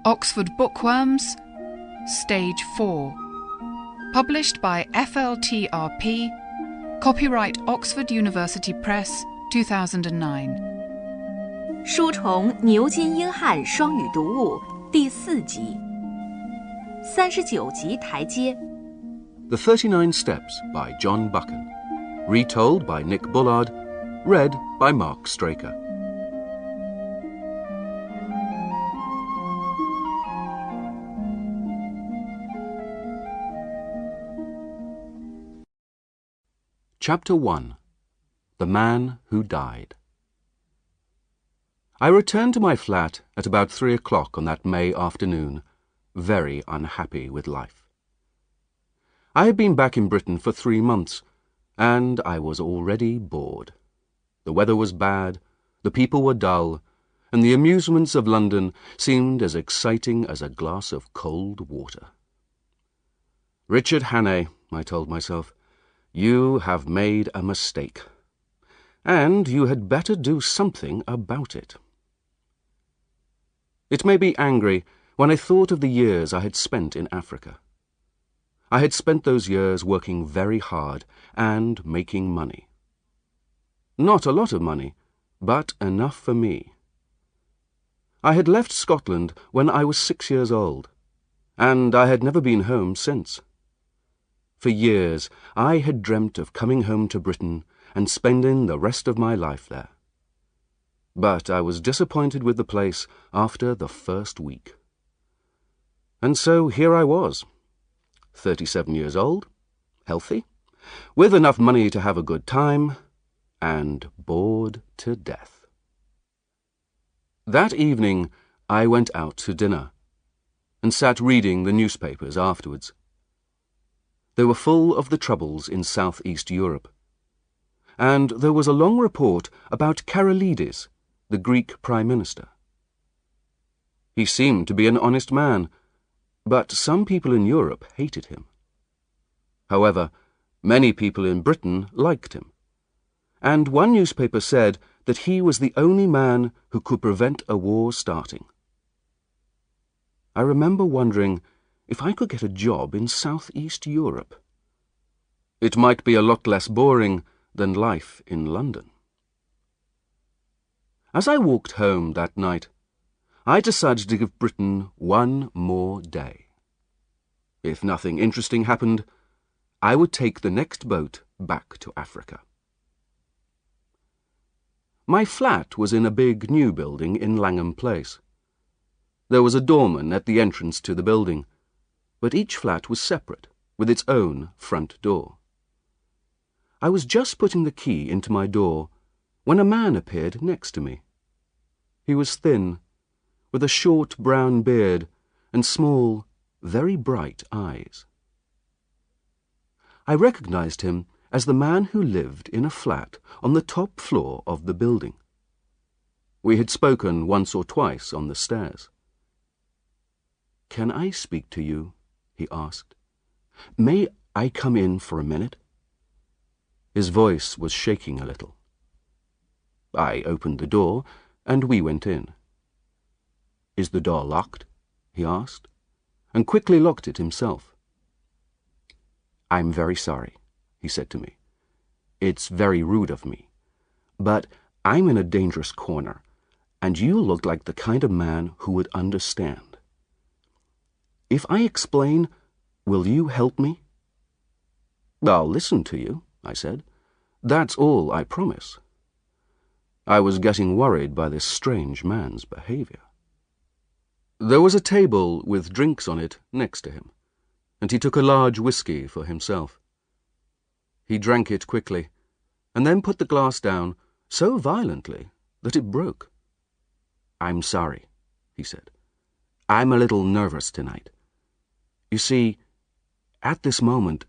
Oxford Bookworms, Stage 4. Published by FLTRP, Copyright Oxford University Press, 2009. 书虫牛津英汉双语读物第4集39级台阶 The 39 Steps by John Buchan. Retold by Nick Bullard. Read by Mark Straker. Chapter 1. The Man Who Died. I returned to my flat at about 3 o'clock on that May afternoon, very unhappy with life. I had been back in Britain for 3 months, and I was already bored. The weather was bad, the people were dull, and the amusements of London seemed as exciting as a glass of cold water. Richard Hannay, I told myself, you have made a mistake, and you had better do something about it. It made me angry when I thought of the years I had spent in Africa. I had spent those years working very hard and making money. Not a lot of money, but enough for me. I had left Scotland when I was 6 years old, and I had never been home since. For years I had dreamt of coming home to Britain and spending the rest of my life there. But I was disappointed with the place after the first week. And so here I was, 37 years old, healthy, with enough money to have a good time, and bored to death. That evening I went out to dinner, and sat reading the newspapers afterwards. They were full of the troubles in South-East Europe, and there was a long report about Karolides, the Greek Prime Minister. He seemed to be an honest man, but some people in Europe hated him. However, many people in Britain liked him, and one newspaper said that he was the only man who could prevent a war starting. I remember wondering if I could get a job in South-East Europe. It might be a lot less boring than life in London. As I walked home that night, I decided to give Britain one more day. If nothing interesting happened, I would take the next boat back to Africa. My flat was in a big new building in Langham Place. There was a doorman at the entrance to the building, but each flat was separate, with its own front door. I was just putting the key into my door when a man appeared next to me. He was thin, with a short brown beard and small, very bright eyes. I recognized him as the man who lived in a flat on the top floor of the building. We had spoken once or twice on the stairs. "Can I speak to you?" he asked. "May I come in for a minute?" His voice was shaking a little. I opened the door, and we went in. "Is the door locked?" he asked, and quickly locked it himself. "I'm very sorry," he said to me. "It's very rude of me, but I'm in a dangerous corner, and you look like the kind of man who would understand. If I explain, will you help me?" "I'll listen to you," I said. "That's all I promise." I was getting worried by this strange man's behavior. There was a table with drinks on it next to him, and he took a large whiskey for himself. He drank it quickly, and then put the glass down so violently that it broke. "I'm sorry," he said. "I'm a little nervous tonight. You see, at this moment,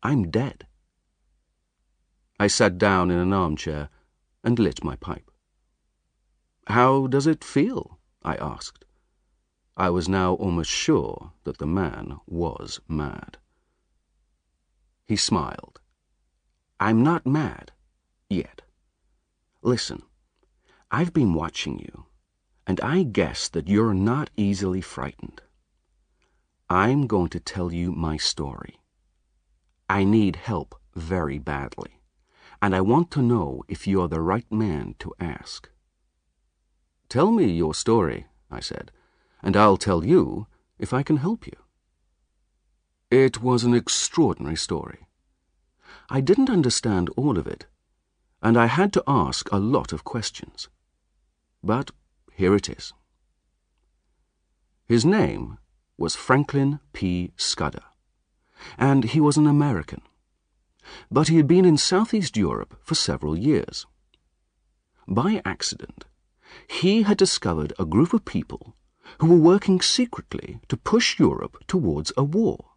I'm dead." I sat down in an armchair and lit my pipe. "How does it feel?" I asked. I was now almost sure that the man was mad. He smiled. "I'm not mad, yet. Listen, I've been watching you, and I guess that you're not easily frightened. I'm going to tell you my story. I need help very badly, and I want to know if you're the right man to ask." "Tell me your story," I said, "and I'll tell you if I can help you." It was an extraordinary story. I didn't understand all of it, and I had to ask a lot of questions. But here it is. His name was Franklin P. Scudder, and he was an American. But he had been in Southeast Europe for several years. By accident, he had discovered a group of people who were working secretly to push Europe towards a war.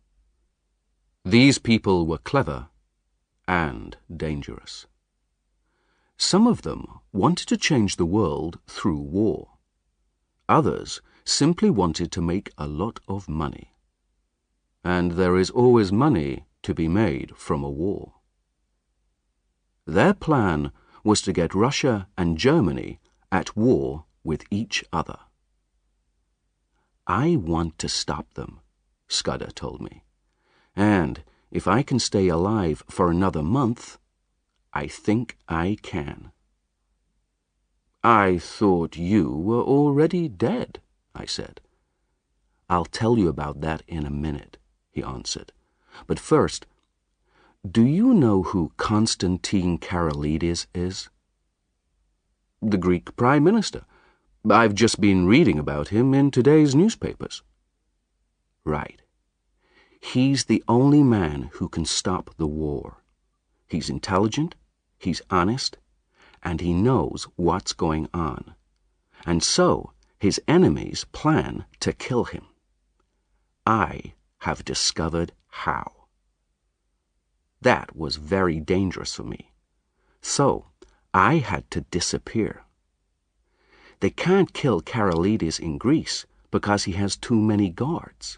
These people were clever and dangerous. Some of them wanted to change the world through war. Others simply wanted to make a lot of money. And there is always money to be made from a war. Their plan was to get Russia and Germany at war with each other. "I want to stop them," Scudder told me. "And if I can stay alive for another month, I think I can." "I thought you were already dead," I said. "I'll tell you about that in a minute," he answered. "But first, do you know who Constantine Karolidis is?" "The Greek Prime Minister. I've just been reading about him in today's newspapers." "Right. He's the only man who can stop the war. He's intelligent, he's honest, and he knows what's going on. And so his enemies plan to kill him. I have discovered how." That was very dangerous for me. So I had to disappear. They can't kill Karolidis in Greece because he has too many guards.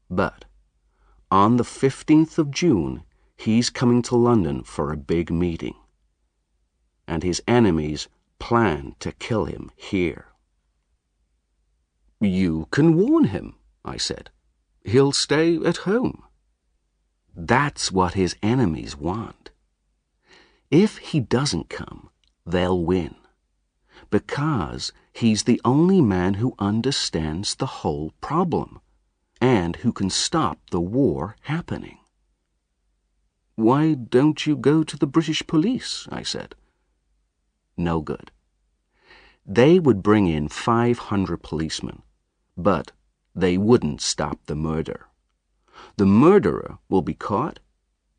But on the 15th of June, he's coming to London for a big meeting. And his enemies plan to kill him here. "You can warn him," I said. "He'll stay at home." That's what his enemies want. If he doesn't come, they'll win. Because he's the only man who understands the whole problem, and who can stop the war happening. "Why don't you go to the British police?" I said. No good. They would bring in 500 policemen, but they wouldn't stop the murder. The murderer will be caught,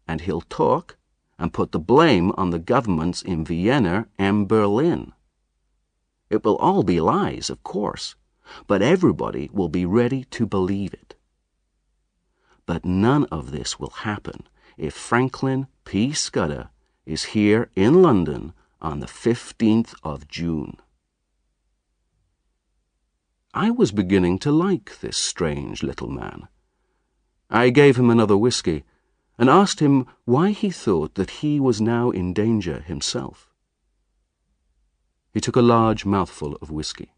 and he'll talk and put the blame on the governments in Vienna and Berlin. It will all be lies, of course, but everybody will be ready to believe it. But none of this will happen if Franklin P. Scudder is here in London on the 15th of June. I was beginning to like this strange little man. I gave him another whiskey and asked him why he thought that he was now in danger himself. He took a large mouthful of whiskey.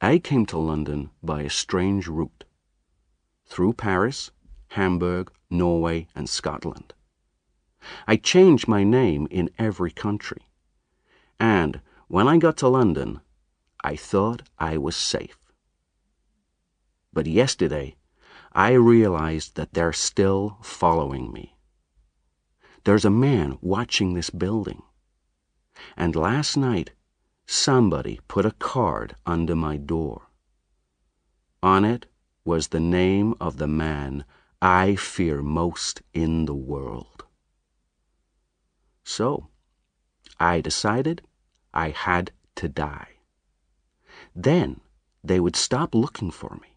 "I came to London by a strange route, through Paris, Hamburg, Norway, and Scotland. I changed my name in every country, and when I got to London, I thought I was safe. But yesterday, I realized that they're still following me. There's a man watching this building, and last night, somebody put a card under my door. On it was the name of the man I fear most in the world. So, I decided I had to die. Then they would stop looking for me.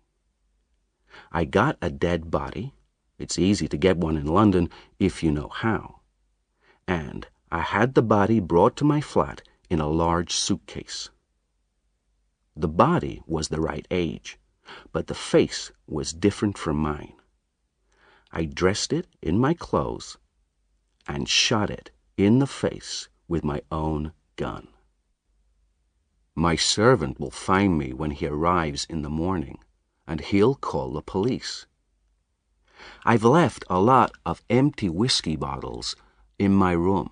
I got a dead body. It's easy to get one in London if you know how. And I had the body brought to my flat in a large suitcase. The body was the right age, but the face was different from mine. I dressed it in my clothes and shot it in the face with my own gun. My servant will find me when he arrives in the morning, and he'll call the police. I've left a lot of empty whiskey bottles in my room.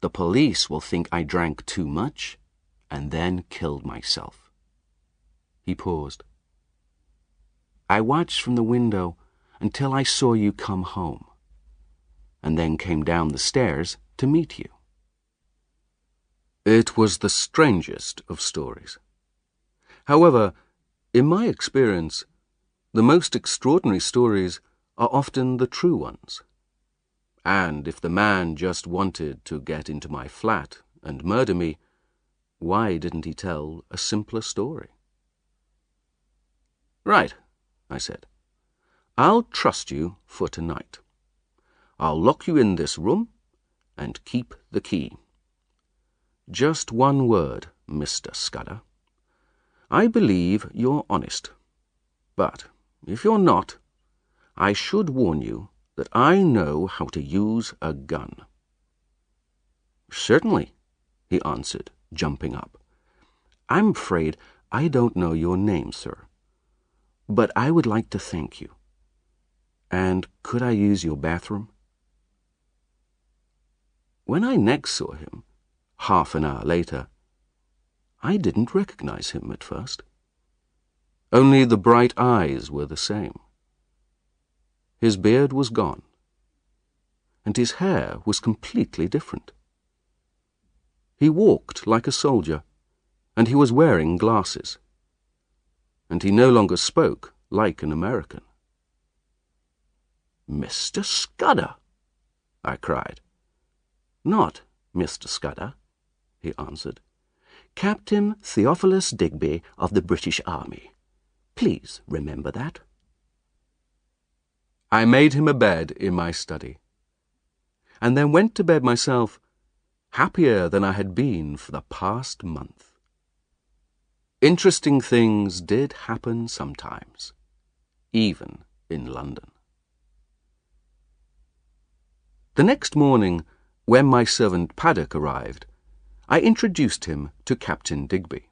The police will think I drank too much and then killed myself." He paused. "I watched from the window until I saw you come home, and then came down the stairs to meet you." It was the strangest of stories. However, in my experience, the most extraordinary stories are often the true ones. And if the man just wanted to get into my flat and murder me, why didn't he tell a simpler story? "Right," I said. "I'll trust you for tonight. I'll lock you in this room and keep the key. Just one word, Mr. Scudder. I believe you're honest. But if you're not, I should warn you that I know how to use a gun." "Certainly," he answered, jumping up. "I'm afraid I don't know your name, sir. But I would like to thank you. And could I use your bathroom?" When I next saw him, half an hour later, I didn't recognize him at first. Only the bright eyes were the same. His beard was gone, and his hair was completely different. He walked like a soldier, and he was wearing glasses, and he no longer spoke like an American. "Mr. Scudder!" I cried. "Not Mr. Scudder," he answered. "Captain Theophilus Digby of the British Army. Please remember that." I made him a bed in my study, and then went to bed myself, happier than I had been for the past month. Interesting things did happen sometimes, even in London. The next morning, when my servant Paddock arrived, I introduced him to Captain Digby.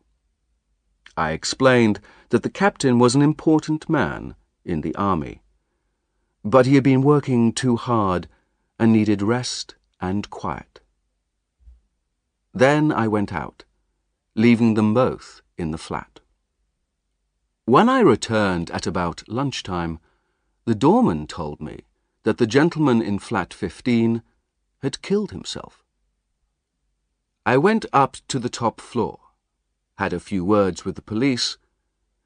I explained that the captain was an important man in the army, but he had been working too hard and needed rest and quiet. Then I went out, leaving them both in the flat. When I returned at about lunchtime, the doorman told me that the gentleman in flat 15 had killed himself. I went up to the top floor, had a few words with the police,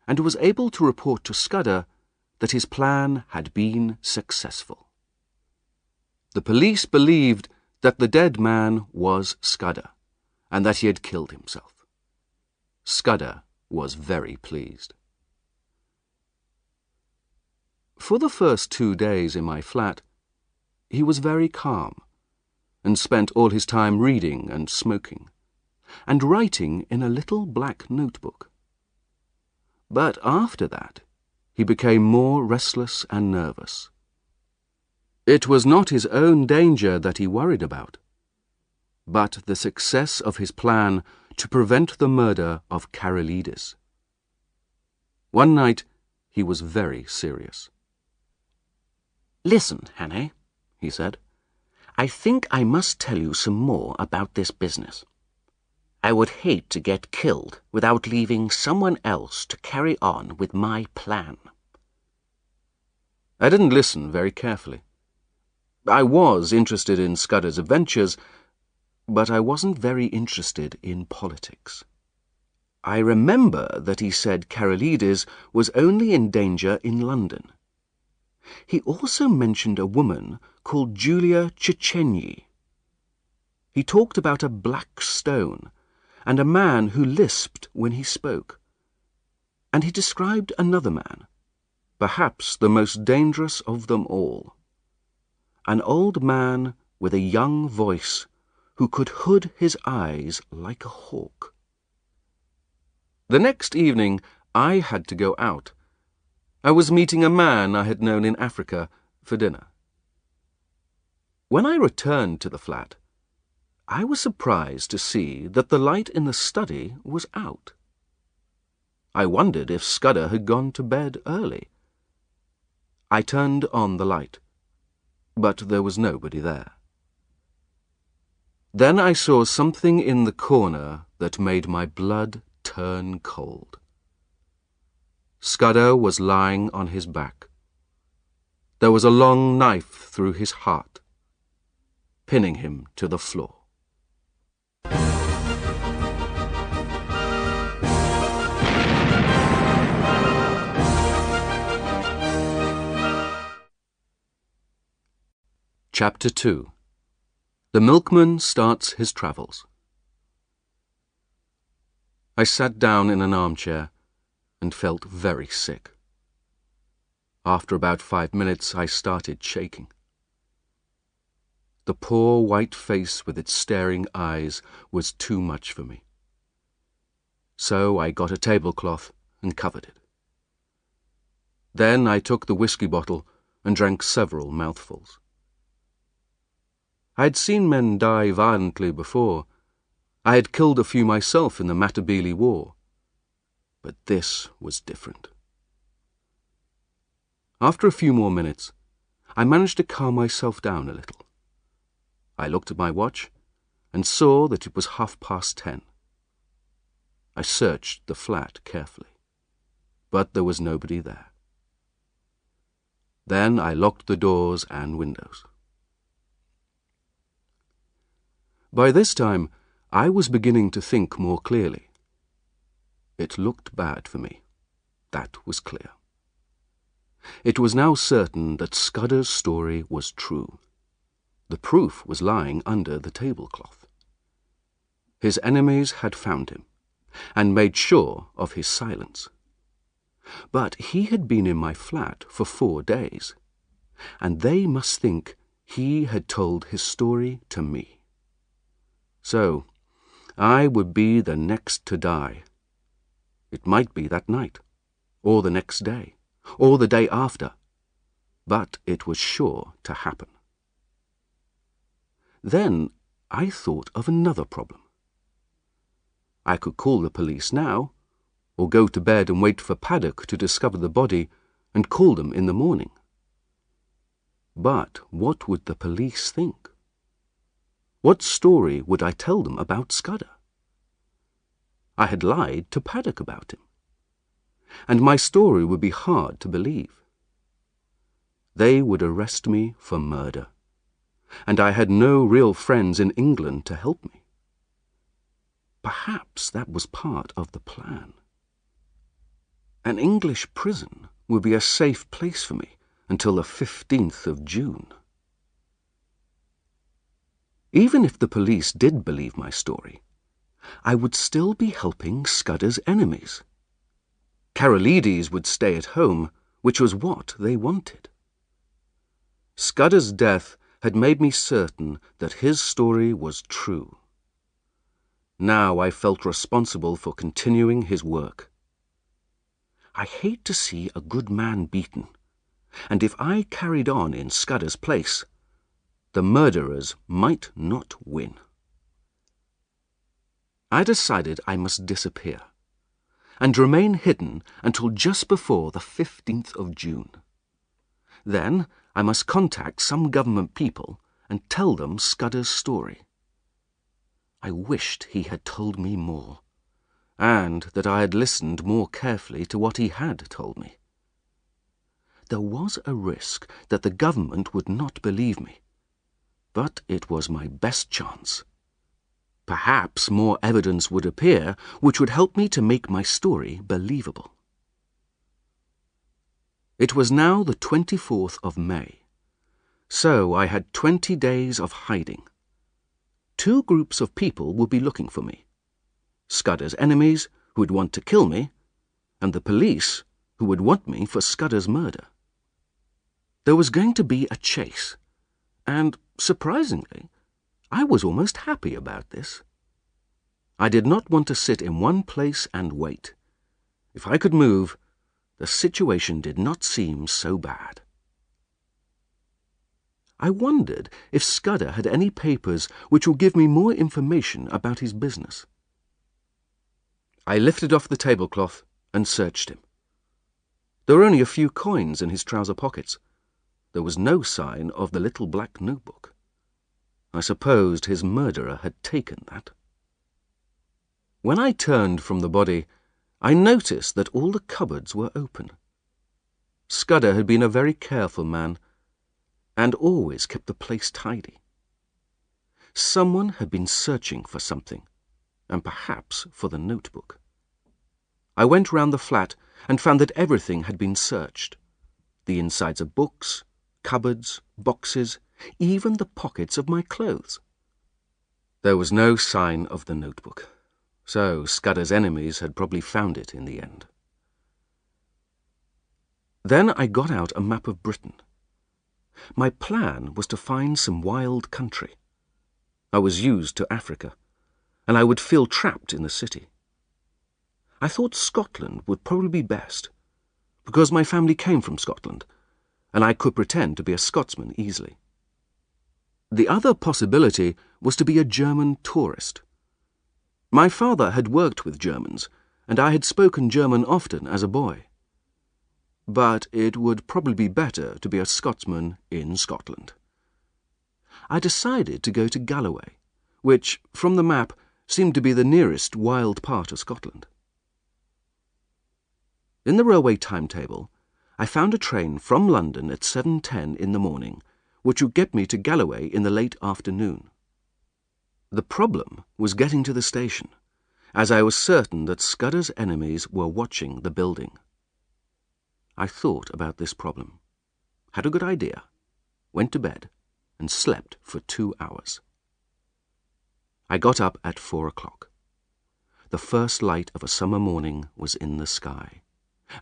and was able to report to Scudder that his plan had been successful. The police believed that the dead man was Scudder, and that he had killed himself. Scudder was very pleased. For the first 2 days in my flat, he was very calm, and spent all his time reading and smoking, and writing in a little black notebook. But after that, he became more restless and nervous. It was not his own danger that he worried about, but the success of his plan to prevent the murder of Karolides. One night, he was very serious. "Listen, Hannah," he said. "I think I must tell you some more about this business. I would hate to get killed without leaving someone else to carry on with my plan." I didn't listen very carefully. I was interested in Scudder's adventures, but I wasn't very interested in politics. I remember that he said Karolides was only in danger in London. He also mentioned a woman called Julia Czechenyi. He talked about a black stone and a man who lisped when he spoke. And he described another man, perhaps the most dangerous of them all. An old man with a young voice who could hood his eyes like a hawk. The next evening I had to go out. I was meeting a man I had known in Africa for dinner. When I returned to the flat, I was surprised to see that the light in the study was out. I wondered if Scudder had gone to bed early. I turned on the light, but there was nobody there. Then I saw something in the corner that made my blood turn cold. Scudder was lying on his back. There was a long knife through his heart, pinning him to the floor. Chapter 2. The Milkman Starts His Travels. I sat down in an armchair and felt very sick. After about 5 minutes, I started shaking. The poor white face with its staring eyes was too much for me. So I got a tablecloth and covered it. Then I took the whiskey bottle and drank several mouthfuls. I had seen men die violently before. I had killed a few myself in the Matabele War. But this was different. After a few more minutes, I managed to calm myself down a little. I looked at my watch and saw that it was 10:30. I searched the flat carefully, but there was nobody there. Then I locked the doors and windows. By this time, I was beginning to think more clearly. It looked bad for me. That was clear. It was now certain that Scudder's story was true. The proof was lying under the tablecloth. His enemies had found him, and made sure of his silence. But he had been in my flat for 4 days, and they must think he had told his story to me. So, I would be the next to die. It might be that night, or the next day, or the day after, but it was sure to happen. Then I thought of another problem. I could call the police now, or go to bed and wait for Paddock to discover the body and call them in the morning. But what would the police think? What story would I tell them about Scudder? I had lied to Paddock about him, and my story would be hard to believe. They would arrest me for murder, and I had no real friends in England to help me. Perhaps that was part of the plan. An English prison would be a safe place for me until the 15th of June. Even if the police did believe my story, I would still be helping Scudder's enemies. Karolides would stay at home, which was what they wanted. Scudder's death had made me certain that his story was true. Now I felt responsible for continuing his work. I hate to see a good man beaten, and if I carried on in Scudder's place, the murderers might not win. I decided I must disappear, and remain hidden until just before the 15th of June. Then I must contact some government people and tell them Scudder's story. I wished he had told me more, and that I had listened more carefully to what he had told me. There was a risk that the government would not believe me, but it was my best chance. Perhaps more evidence would appear which would help me to make my story believable. It was now the 24th of May, so I had 20 days of hiding. 2 groups of people would be looking for me: Scudder's enemies, who would want to kill me, and the police, who would want me for Scudder's murder. There was going to be a chase, and, surprisingly, I was almost happy about this. I did not want to sit in one place and wait. If I could move, the situation did not seem so bad. I wondered if Scudder had any papers which would give me more information about his business. I lifted off the tablecloth and searched him. There were only a few coins in his trouser pockets. There was no sign of the little black notebook. I supposed his murderer had taken that. When I turned from the body, I noticed that all the cupboards were open. Scudder had been a very careful man, and always kept the place tidy. Someone had been searching for something, and perhaps for the notebook. I went round the flat and found that everything had been searched. The insides of books, cupboards, boxes, even the pockets of my clothes. There was no sign of the notebook, so Scudder's enemies had probably found it in the end. Then I got out a map of Britain. My plan was to find some wild country. I was used to Africa, and I would feel trapped in the city. I thought Scotland would probably be best, because my family came from Scotland, and I could pretend to be a Scotsman easily. The other possibility was to be a German tourist. My father had worked with Germans, and I had spoken German often as a boy. But it would probably be better to be a Scotsman in Scotland. I decided to go to Galloway, which, from the map, seemed to be the nearest wild part of Scotland. In the railway timetable, I found a train from London at 7:10 in the morning, which would get me to Galloway in the late afternoon. The problem was getting to the station, as I was certain that Scudder's enemies were watching the building. I thought about this problem, had a good idea, went to bed, and slept for 2 hours. I got up at 4 o'clock. The first light of a summer morning was in the sky,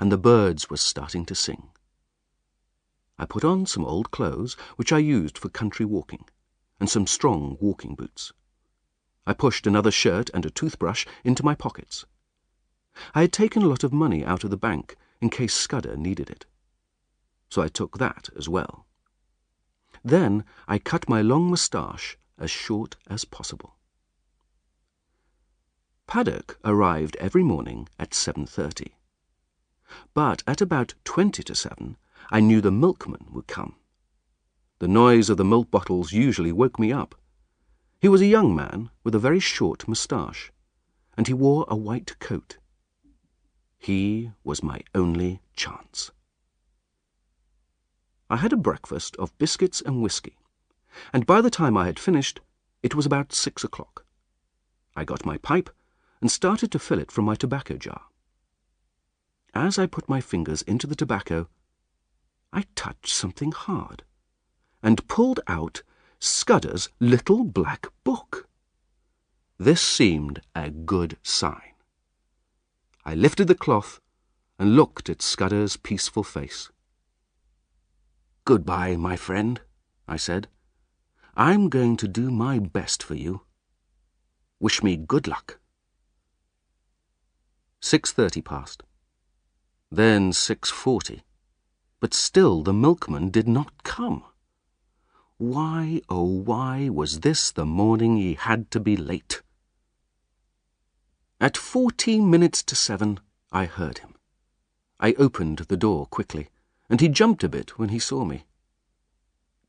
and the birds were starting to sing. I put on some old clothes, which I used for country walking, and some strong walking boots. I pushed another shirt and a toothbrush into my pockets. I had taken a lot of money out of the bank in case Scudder needed it, so I took that as well. Then I cut my long moustache as short as possible. Paddock arrived every morning at 7:30. But at about 20 to 7, I knew the milkman would come. The noise of the milk bottles usually woke me up. He was a young man with a very short moustache, and he wore a white coat. He was my only chance. I had a breakfast of biscuits and whiskey, and by the time I had finished, it was about 6 o'clock. I got my pipe and started to fill it from my tobacco jar. As I put my fingers into the tobacco, I touched something hard and pulled out Scudder's little black book. This seemed a good sign. I lifted the cloth and looked at Scudder's peaceful face. "Goodbye, my friend," I said. "I'm going to do my best for you. Wish me good luck." 6:30 passed. Then 6:40. But still the milkman did not come. Why, oh why, was this the morning he had to be late? At 14 minutes to 7, I heard him. I opened the door quickly, and he jumped a bit when he saw me.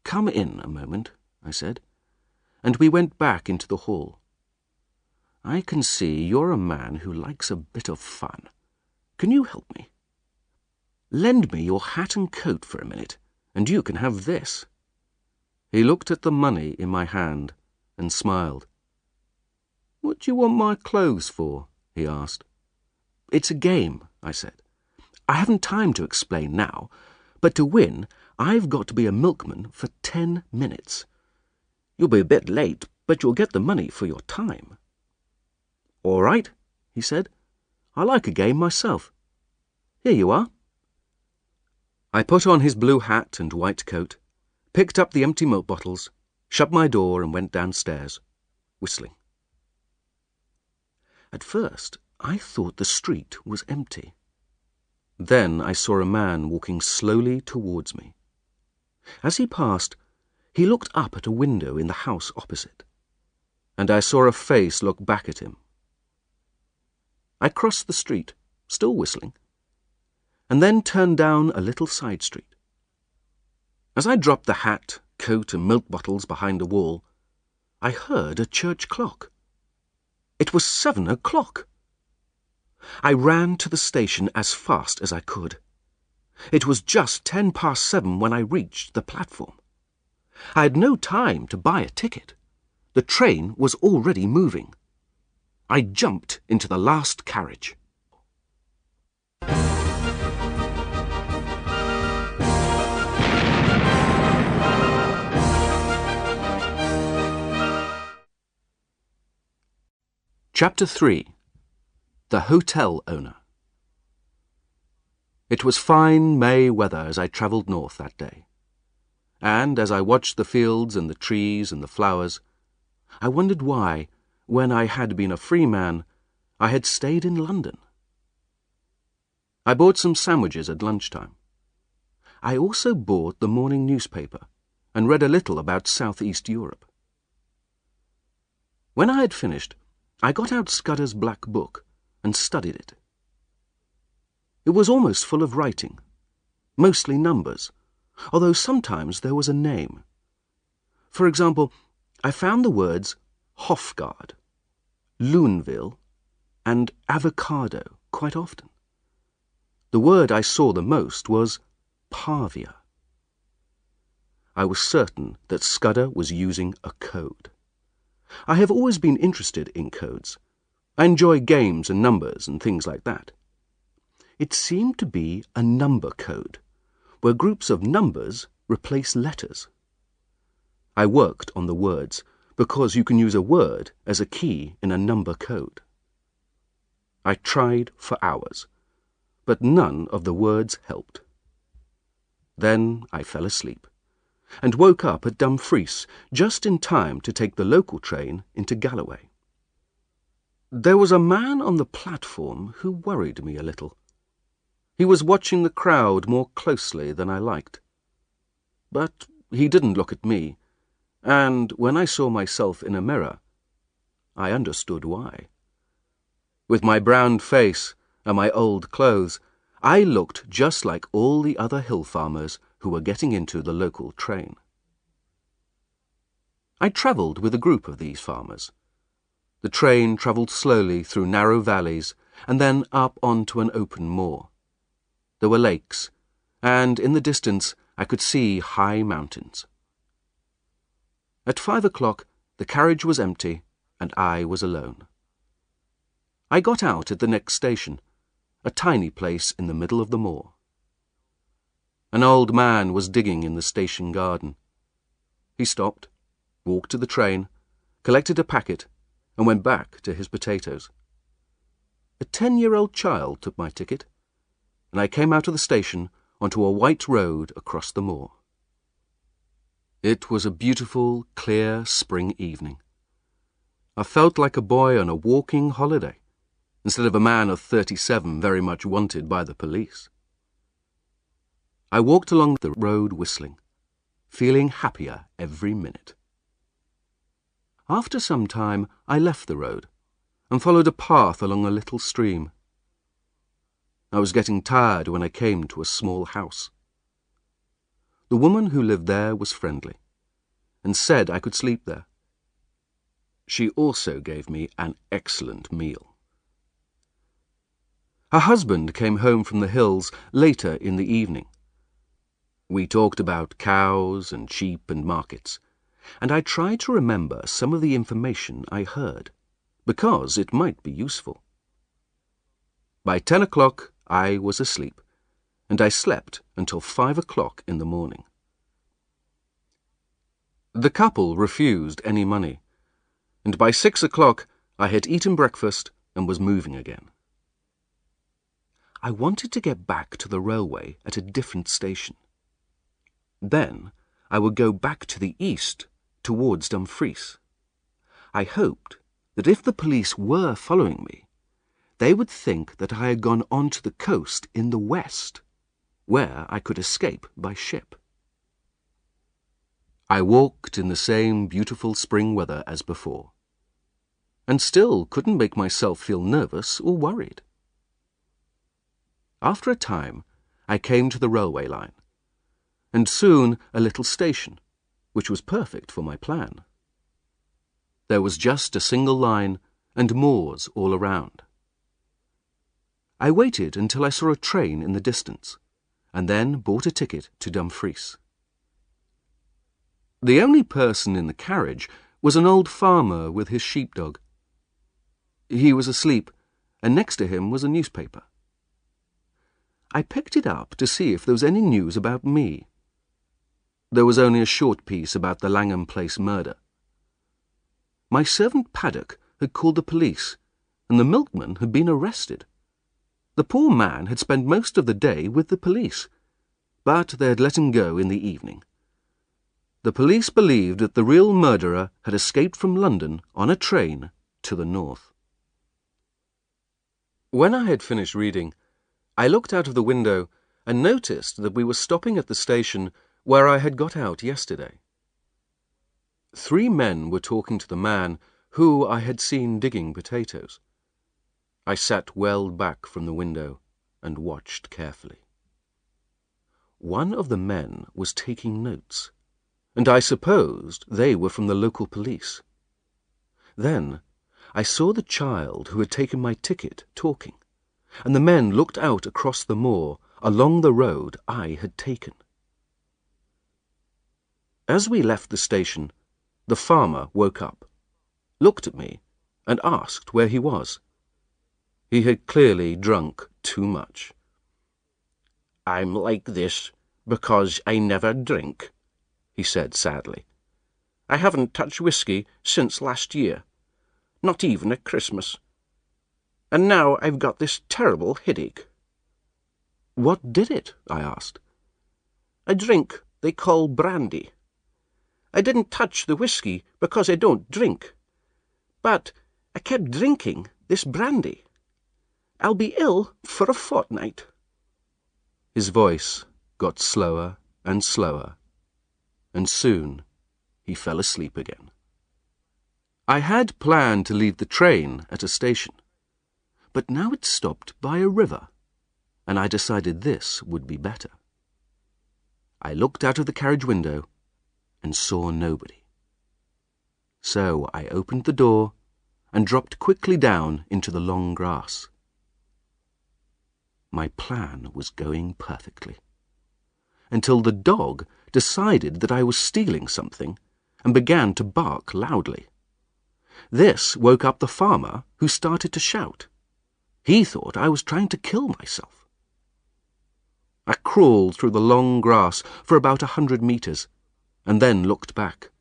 "Come in a moment," I said, and we went back into the hall. "I can see you're a man who likes a bit of fun. Can you help me? Lend me your hat and coat for a minute, and you can have this." He looked at the money in my hand and smiled. "What do you want my clothes for?" he asked. "It's a game," I said. "I haven't time to explain now, but to win, I've got to be a milkman for 10 minutes. You'll be a bit late, but you'll get the money for your time." "All right," he said. "I like a game myself. Here you are." I put on his blue hat and white coat, picked up the empty milk bottles, shut my door and went downstairs, whistling. At first, I thought the street was empty. Then I saw a man walking slowly towards me. As he passed, He looked up at a window in the house opposite, and I saw a face look back at him. I crossed the street, still whistling, and then turned down a little side street. As I dropped the hat, coat, and milk bottles behind a wall, I heard a church clock. It was 7 o'clock. I ran to the station as fast as I could. It was just 7:10 when I reached the platform. I had no time to buy a ticket. The train was already moving. I jumped into the last carriage. Chapter 3. The Hotel Owner. It was fine May weather as I travelled north that day, and as I watched the fields and the trees and the flowers, I wondered why, when I had been a free man, I had stayed in London. I bought some sandwiches at lunchtime. I also bought the morning newspaper and read a little about South East Europe. When I had finished, I got out Scudder's black book and studied it. It was almost full of writing, mostly numbers, although sometimes there was a name. For example, I found the words Hofgaard, Luneville, and avocado quite often. The word I saw the most was Pavia. I was certain that Scudder was using a code. I have always been interested in codes. I enjoy games and numbers and things like that. It seemed to be a number code, where groups of numbers replace letters. I worked on the words, because you can use a word as a key in a number code. I tried for hours, but none of the words helped. Then I fell asleep, and woke up at Dumfries just in time to take the local train into Galloway. There was a man on the platform who worried me a little. He was watching the crowd more closely than I liked. But he didn't look at me, and when I saw myself in a mirror, I understood why. With my browned face and my old clothes, I looked just like all the other hill farmers who were getting into the local train. I travelled with a group of these farmers. The train travelled slowly through narrow valleys and then up onto an open moor. There were lakes, and in the distance I could see high mountains. At 5 o'clock the carriage was empty and I was alone. I got out at the next station, a tiny place in the middle of the moor. An old man was digging in the station garden. He stopped, walked to the train, collected a packet, and went back to his potatoes. A 10-year-old child took my ticket, and I came out of the station onto a white road across the moor. It was a beautiful, clear spring evening. I felt like a boy on a walking holiday, instead of a man of 37 very much wanted by the police. I walked along the road whistling, feeling happier every minute. After some time, I left the road and followed a path along a little stream. I was getting tired when I came to a small house. The woman who lived there was friendly and said I could sleep there. She also gave me an excellent meal. Her husband came home from the hills later in the evening. We talked about cows and sheep and markets, and I tried to remember some of the information I heard, because it might be useful. By 10 o'clock I was asleep, and I slept until 5 o'clock in the morning. The couple refused any money, and by 6 o'clock I had eaten breakfast and was moving again. I wanted to get back to the railway at a different station. Then I would go back to the east towards Dumfries. I hoped that if the police were following me, they would think that I had gone on to the coast in the west, where I could escape by ship. I walked in the same beautiful spring weather as before, and still couldn't make myself feel nervous or worried. After a time, I came to the railway line, and soon a little station, which was perfect for my plan. There was just a single line and moors all around. I waited until I saw a train in the distance, and then bought a ticket to Dumfries. The only person in the carriage was an old farmer with his sheepdog. He was asleep, and next to him was a newspaper. I picked it up to see if there was any news about me. There was only a short piece about the Langham Place murder. My servant Paddock had called the police, and the milkman had been arrested. The poor man had spent most of the day with the police, but they had let him go in the evening. The police believed that the real murderer had escaped from London on a train to the north. When I had finished reading, I looked out of the window and noticed that we were stopping at the station where I had got out yesterday. 3 men were talking to the man who I had seen digging potatoes. I sat well back from the window and watched carefully. One of the men was taking notes, and I supposed they were from the local police. Then I saw the child who had taken my ticket talking, and the men looked out across the moor along the road I had taken. As we left the station, the farmer woke up, looked at me, and asked where he was. He had clearly drunk too much. "I'm like this because I never drink," he said sadly. "I haven't touched whiskey since last year, not even at Christmas. And now I've got this terrible headache." "What did it?" I asked. "A drink they call brandy. I didn't touch the whiskey because I don't drink, but I kept drinking this brandy. I'll be ill for a fortnight." His voice got slower and slower, and soon he fell asleep again. I had planned to leave the train at a station, but now it stopped by a river, and I decided this would be better. I looked out of the carriage window and saw nobody. So I opened the door and dropped quickly down into the long grass. My plan was going perfectly, until the dog decided that I was stealing something and began to bark loudly. This woke up the farmer, who started to shout. He thought I was trying to kill myself. I crawled through the long grass for about 100 meters, and then looked back.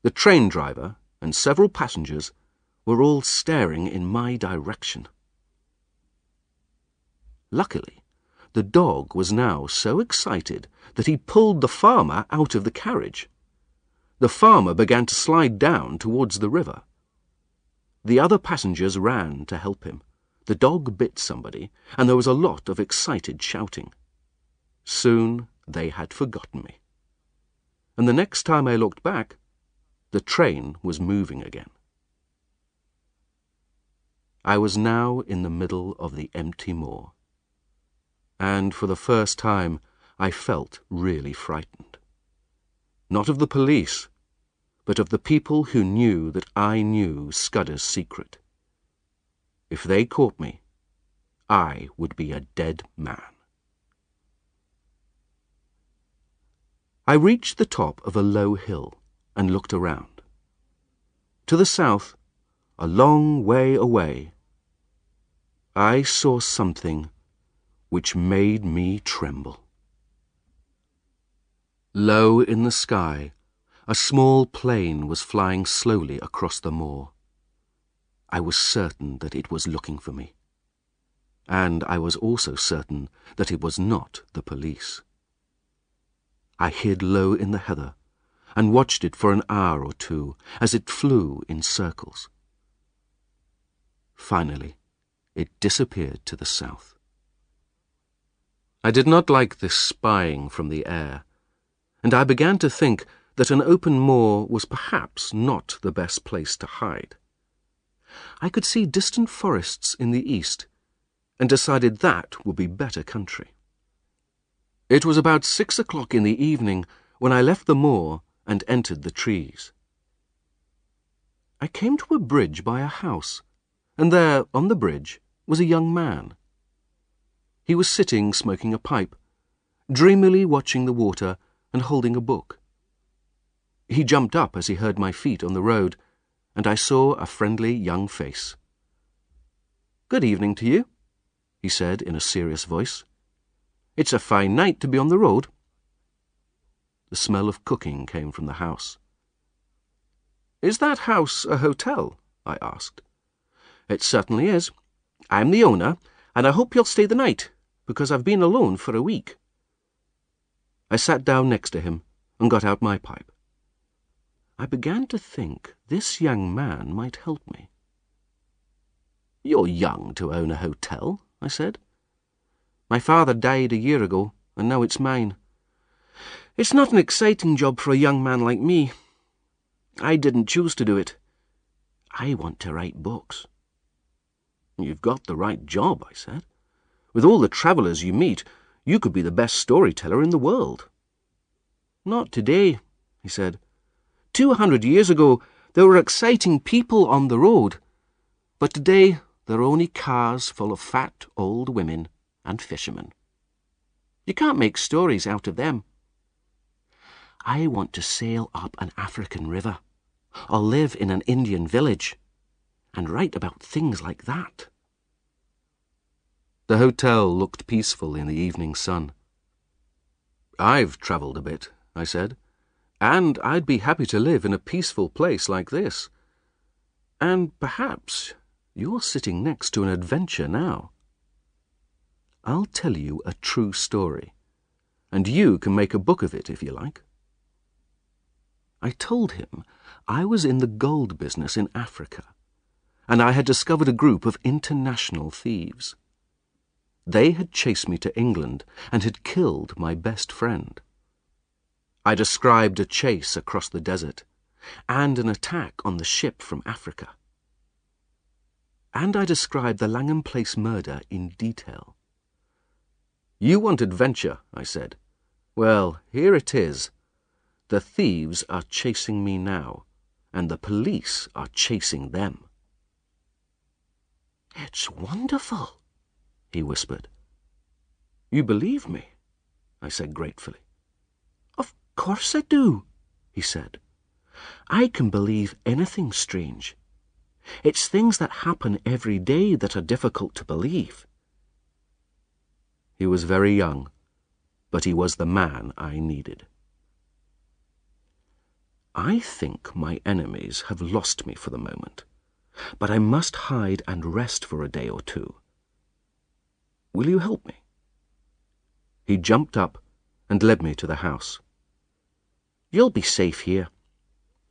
The train driver and several passengers were all staring in my direction. Luckily, the dog was now so excited that he pulled the farmer out of the carriage. The farmer began to slide down towards the river. The other passengers ran to help him. The dog bit somebody, and there was a lot of excited shouting. Soon they had forgotten me, and the next time I looked back, the train was moving again. I was now in the middle of the empty moor, and for the first time I felt really frightened. Not of the police, but of the people who knew that I knew Scudder's secret. If they caught me, I would be a dead man. I reached the top of a low hill and looked around. To the south, a long way away, I saw something which made me tremble. Low in the sky, a small plane was flying slowly across the moor. I was certain that it was looking for me, and I was also certain that it was not the police. I hid low in the heather and watched it for an hour or two as it flew in circles. Finally, it disappeared to the south. I did not like this spying from the air, and I began to think that an open moor was perhaps not the best place to hide. I could see distant forests in the east, and decided that would be better country. It was about 6 o'clock in the evening when I left the moor and entered the trees. I came to a bridge by a house, and there, on the bridge, was a young man. He was sitting smoking a pipe, dreamily watching the water and holding a book. He jumped up as he heard my feet on the road, and I saw a friendly young face. "Good evening to you," he said in a serious voice. "It's a fine night to be on the road." The smell of cooking came from the house. "Is that house a hotel?" I asked. "It certainly is. I'm the owner, and I hope you'll stay the night, because I've been alone for a week." I sat down next to him and got out my pipe. I began to think this young man might help me. "You're young to own a hotel," I said. "My father died a year ago, and now it's mine. It's not an exciting job for a young man like me. I didn't choose to do it. I want to write books." "You've got the right job," I said. "With all the travellers you meet, you could be the best storyteller in the world." "Not today," he said. 200 years ago, there were exciting people on the road, but today there are only cars full of fat old women and fishermen. You can't make stories out of them. I want to sail up an African river, or live in an Indian village, and write about things like that." The hotel looked peaceful in the evening sun. "I've travelled a bit," I said, "and I'd be happy to live in a peaceful place like this. And perhaps you're sitting next to an adventure now. I'll tell you a true story, and you can make a book of it if you like." I told him I was in the gold business in Africa, and I had discovered a group of international thieves. They had chased me to England and had killed my best friend. I described a chase across the desert and an attack on the ship from Africa. And I described the Langham Place murder in detail. "You want adventure," I said. "Well, here it is. The thieves are chasing me now, and the police are chasing them." "It's wonderful," he whispered. "You believe me?" I said gratefully. "Of course I do," he said. "I can believe anything strange. It's things that happen every day that are difficult to believe." He was very young, but he was the man I needed. "I think my enemies have lost me for the moment, but I must hide and rest for a day or two. Will you help me?" He jumped up and led me to the house. "You'll be safe here.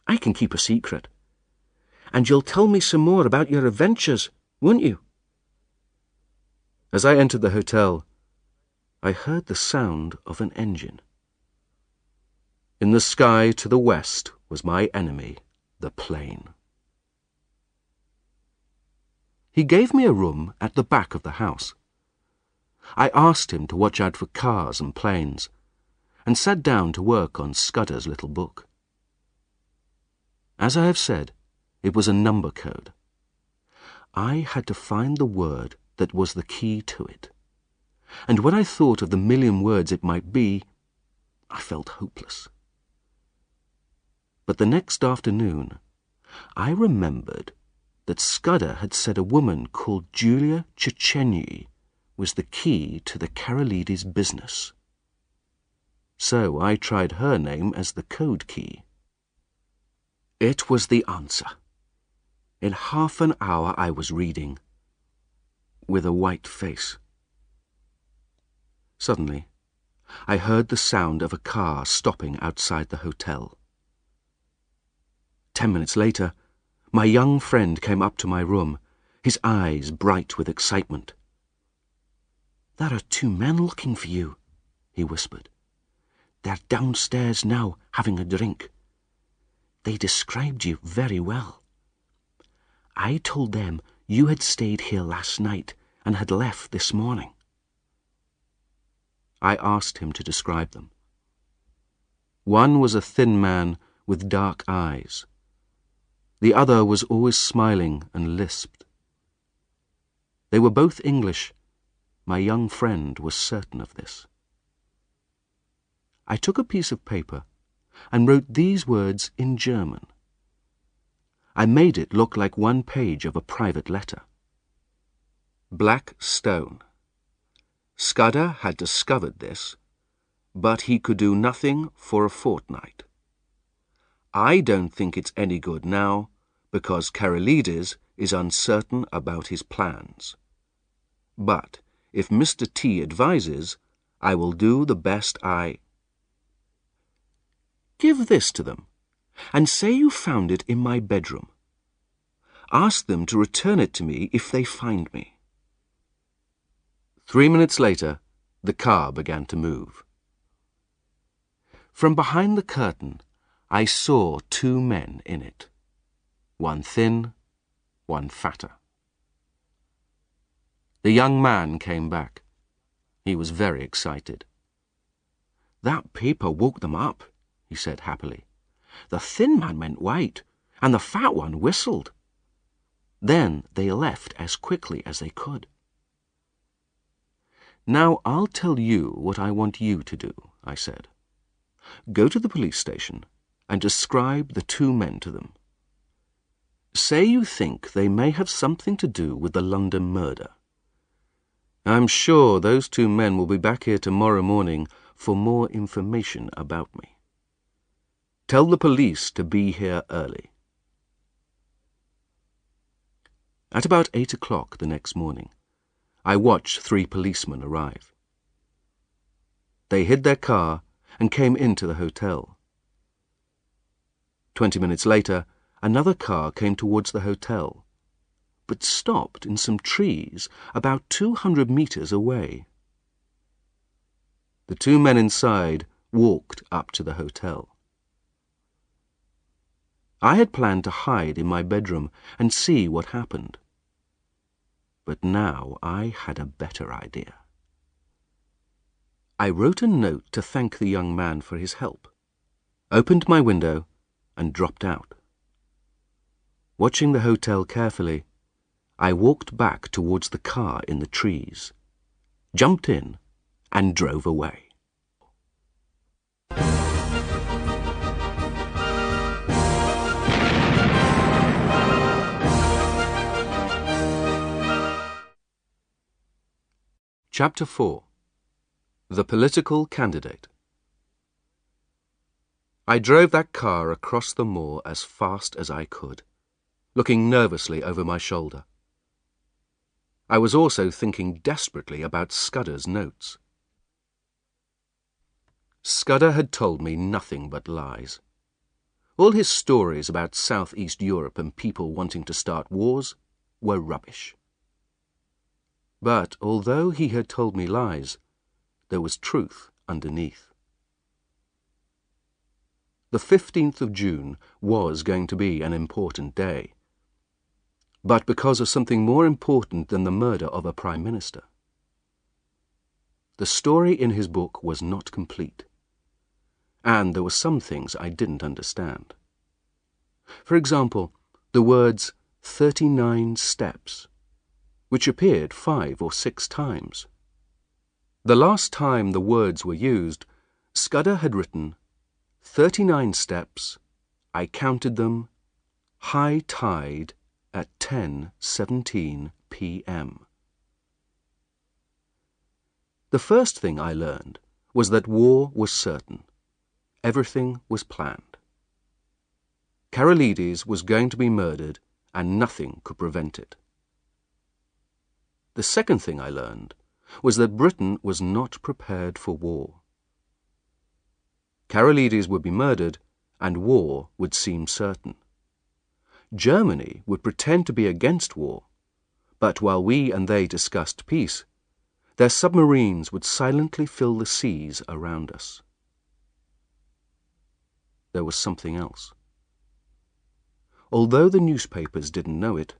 I can keep a secret. And you'll tell me some more about your adventures, won't you?" As I entered the hotel, I heard the sound of an engine. In the sky to the west was my enemy, the plane. He gave me a room at the back of the house. I asked him to watch out for cars and planes, and sat down to work on Scudder's little book. As I have said, it was a number code. I had to find the word that was the key to it, and when I thought of the million words it might be, I felt hopeless. But the next afternoon, I remembered that Scudder had said a woman called Julia Chechenyi was the key to the Karolides business. So I tried her name as the code key. It was the answer. In half an hour I was reading, with a white face. Suddenly, I heard the sound of a car stopping outside the hotel. 10 minutes later, my young friend came up to my room, his eyes bright with excitement. "There are 2 men looking for you," he whispered. "They're downstairs now, having a drink. They described you very well. I told them you had stayed here last night and had left this morning. I asked him to describe them. One was a thin man with dark eyes. The other was always smiling and lisped. They were both English. My young friend was certain of this. I took a piece of paper and wrote these words in German. I made it look like one page of a private letter. Black stone. Scudder had discovered this, but he could do nothing for a fortnight. I don't think it's any good now, because Karolides is uncertain about his plans. But if Mr. T advises, I will do the best I... Give this to them, and say you found it in my bedroom. Ask them to return it to me if they find me. 3 minutes later, the car began to move. From behind the curtain, I saw 2 men in it. One thin, one fatter. The young man came back. He was very excited. That paper woke them up, he said happily. The thin man went white, and the fat one whistled. Then they left as quickly as they could. Now I'll tell you what I want you to do, I said. Go to the police station and describe the 2 men to them. Say you think they may have something to do with the London murder. I'm sure those 2 men will be back here tomorrow morning for more information about me. Tell the police to be here early. At about 8 o'clock the next morning, I watched 3 policemen arrive. They hid their car and came into the hotel. 20 minutes later, another car came towards the hotel, but stopped in some trees about 200 meters away. The 2 men inside walked up to the hotel. I had planned to hide in my bedroom and see what happened. But now I had a better idea. I wrote a note to thank the young man for his help, opened my window, and dropped out. Watching the hotel carefully, I walked back towards the car in the trees, jumped in, and drove away. Chapter 4. The Political Candidate. I drove that car across the moor as fast as I could, looking nervously over my shoulder. I was also thinking desperately about Scudder's notes. Scudder had told me nothing but lies. All his stories about Southeast Europe and people wanting to start wars were rubbish. But although he had told me lies, there was truth underneath. The 15th of June was going to be an important day, but because of something more important than the murder of a Prime Minister. The story in his book was not complete, and there were some things I didn't understand. For example, the words 39 steps, which appeared 5 or 6 times. The last time the words were used, Scudder had written 39 steps, I counted them, high tide at 10:17 p.m. The first thing I learned was that war was certain. Everything was planned. Karolides was going to be murdered, and nothing could prevent it. The second thing I learned was that Britain was not prepared for war. Karolides would be murdered, and war would seem certain. Germany would pretend to be against war, but while we and they discussed peace, their submarines would silently fill the seas around us. There was something else. although the newspapers didn't know it,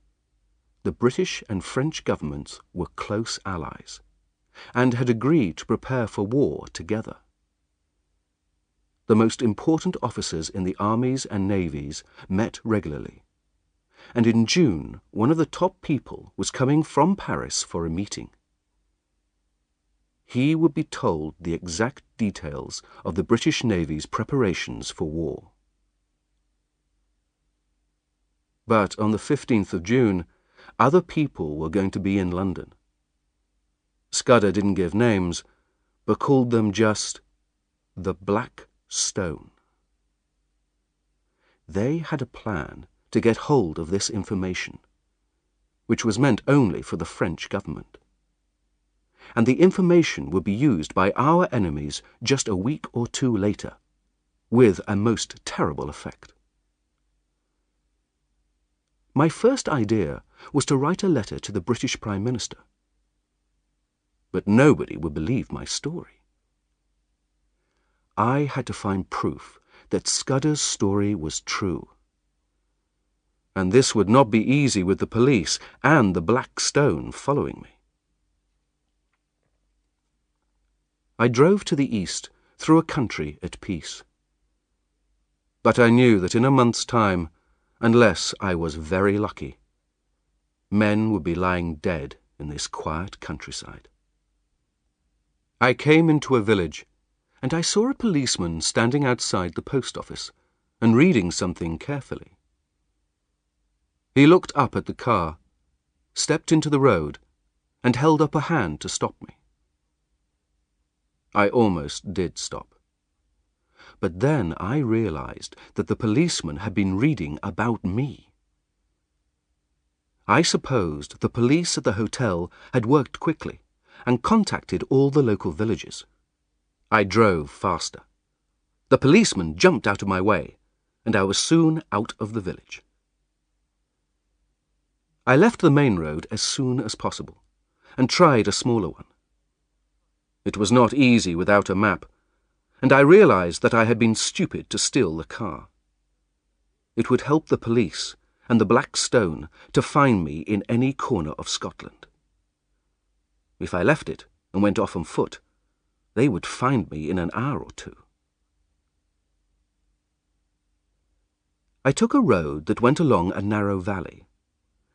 the British and French governments were close allies and had agreed to prepare for war together. The most important officers in the armies and navies met regularly, and in June one of the top people was coming from Paris for a meeting. He would be told the exact details of the British Navy's preparations for war. But on the 15th of June, other people were going to be in London. Scudder didn't give names, but called them just the Black Stone. They had a plan to get hold of this information, which was meant only for the French government. And the information would be used by our enemies just a week or two later, with a most terrible effect. My first idea was to write a letter to the British Prime Minister. But nobody would believe my story. I had to find proof that Scudder's story was true. And this would not be easy with the police and the Black Stone following me. I drove to the east through a country at peace. But I knew that in a month's time, unless I was very lucky, men would be lying dead in this quiet countryside. I came into a village, and I saw a policeman standing outside the post office and reading something carefully. He looked up at the car, stepped into the road, and held up a hand to stop me. I almost did stop. But then I realized that the policeman had been reading about me. I supposed the police at the hotel had worked quickly and contacted all the local villages. I drove faster. The policeman jumped out of my way, and I was soon out of the village. I left the main road as soon as possible and tried a smaller one. It was not easy without a map, and I realized that I had been stupid to steal the car. It would help the police and the Black Stone to find me in any corner of Scotland. If I left it and went off on foot, they would find me in an hour or two. I took a road that went along a narrow valley,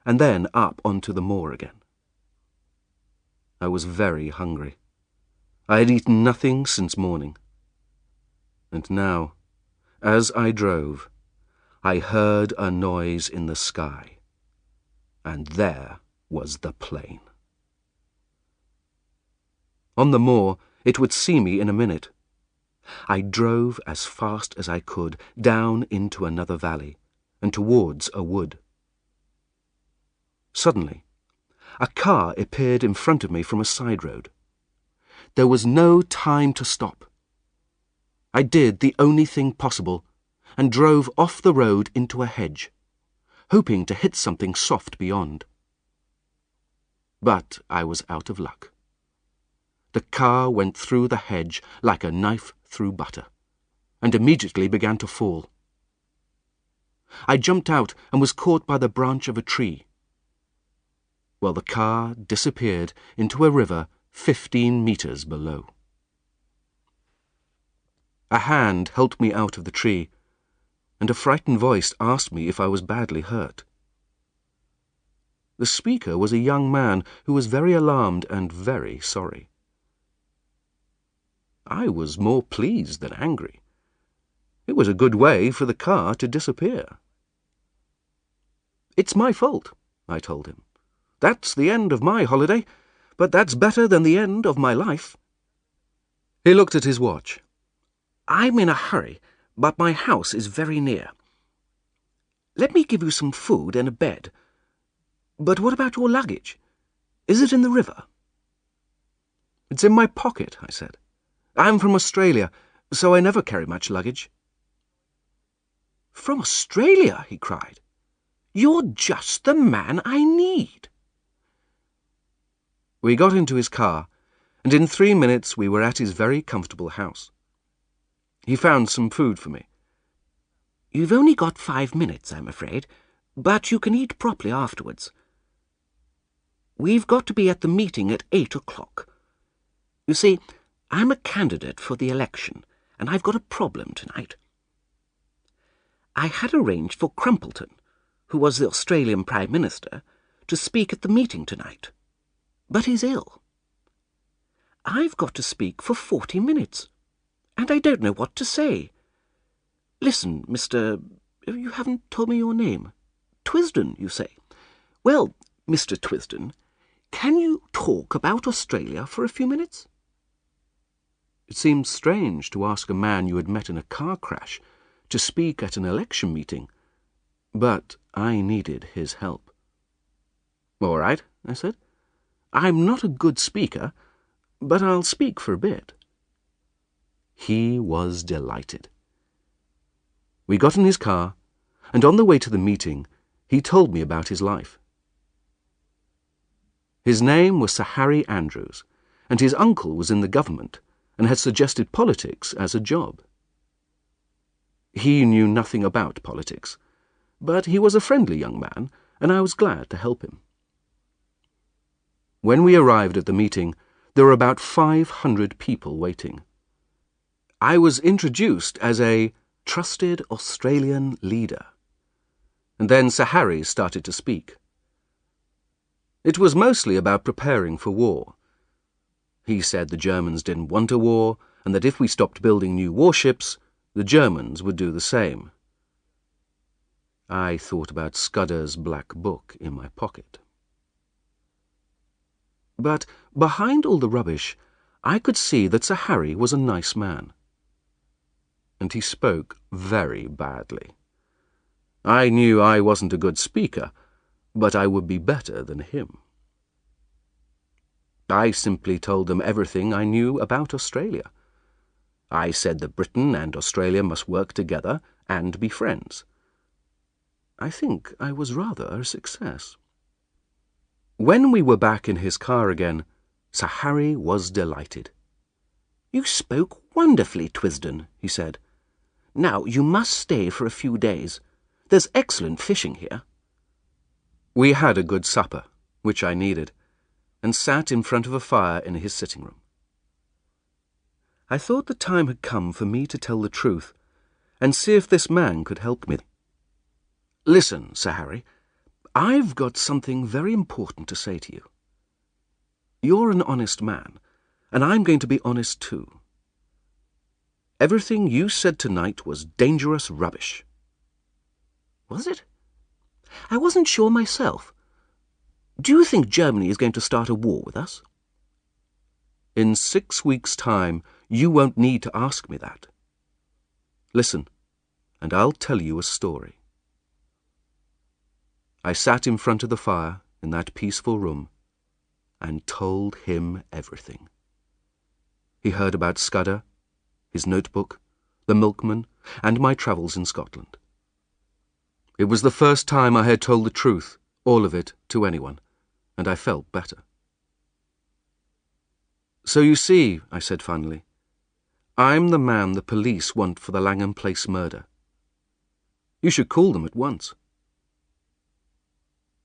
and then up onto the moor again. I was very hungry. I had eaten nothing since morning. And now, as I drove, I heard a noise in the sky, and there was the plane. On the moor, it would see me in a minute. I drove as fast as I could down into another valley and towards a wood. Suddenly, a car appeared in front of me from a side road. There was no time to stop. I did the only thing possible and drove off the road into a hedge, hoping to hit something soft beyond. But I was out of luck. The car went through the hedge like a knife through butter, and immediately began to fall. I jumped out and was caught by the branch of a tree, while the car disappeared into a river 15 meters below. A hand helped me out of the tree, and a frightened voice asked me if I was badly hurt. The speaker was a young man who was very alarmed and very sorry. I was more pleased than angry. It was a good way for the car to disappear. "It's my fault," I told him. "That's the end of my holiday, but that's better than the end of my life." He looked at his watch. "I'm in a hurry, but my house is very near. Let me give you some food and a bed. But what about your luggage? Is it in the river?" "It's in my pocket," I said. "I'm from Australia, so I never carry much luggage." "From Australia?" he cried. "You're just the man I need." We got into his car, and in 3 minutes we were at his very comfortable house. He found some food for me. "You've only got 5 minutes, I'm afraid. But you can eat properly afterwards. We've got to be at the meeting at 8 o'clock. You see, I'm a candidate for the election, and I've got a problem tonight. I had arranged for Crumpleton, who was the Australian Prime Minister, to speak at the meeting tonight. But he's ill. I've got to speak for 40 minutes, and I don't know what to say. Listen, Mr. You haven't told me your name. Twisden, you say. Well, Mr. Twisden, can you talk about Australia for a few minutes? It seemed strange to ask a man you had met in a car crash to speak at an election meeting, but I needed his help. All right, I said. I'm not a good speaker, but I'll speak for a bit. He was delighted. We got in his car, and on the way to the meeting, he told me about his life. His name was Sir Harry Andrews, and his uncle was in the government and had suggested politics as a job. He knew nothing about politics, but he was a friendly young man, and I was glad to help him. When we arrived at the meeting, there were about 500 people waiting. I was introduced as a trusted Australian leader, and then Sir Harry started to speak. It was mostly about preparing for war. He said the Germans didn't want a war, and that if we stopped building new warships, the Germans would do the same. I thought about Scudder's black book in my pocket. But behind all the rubbish, I could see that Sir Harry was a nice man. And he spoke very badly. I knew I wasn't a good speaker, but I would be better than him. I simply told them everything I knew about Australia. I said that Britain and Australia must work together and be friends. I think I was rather a success. When we were back in his car again, Sir Harry was delighted. You spoke wonderfully, Twisden, he said. Now you must stay for a few days. There's excellent fishing here. We had a good supper, which I needed, and sat in front of a fire in his sitting room. I thought the time had come for me to tell the truth and see if this man could help me. Listen, Sir Harry, I've got something very important to say to you. You're an honest man, and I'm going to be honest too. Everything you said tonight was dangerous rubbish. Was it? I wasn't sure myself. Do you think Germany is going to start a war with us? In 6 weeks' time, you won't need to ask me that. Listen, and I'll tell you a story. I sat in front of the fire in that peaceful room and told him everything. He heard about Scudder, his notebook, the milkman, and my travels in Scotland. It was the first time I had told the truth, all of it, to anyone, and I felt better. So you see, I said finally, I'm the man the police want for the Langham Place murder. You should call them at once.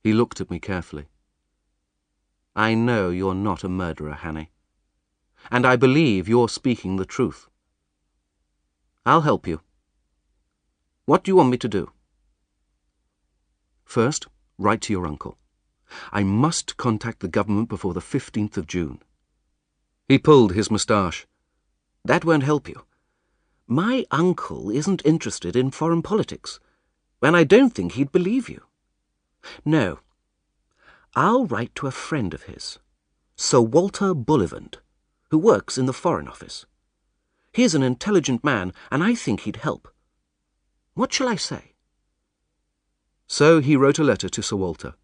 He looked at me carefully. I know you're not a murderer, Hanny, and I believe you're speaking the truth. I'll help you. What do you want me to do? First, write to your uncle. I must contact the government before the 15th of June. He pulled his moustache. That won't help you. My uncle isn't interested in foreign politics, and I don't think he'd believe you. No, I'll write to a friend of his, Sir Walter Bullivant, who works in the Foreign Office. He's an intelligent man, and I think he'd help. What shall I say? So he wrote a letter to Sir Walter,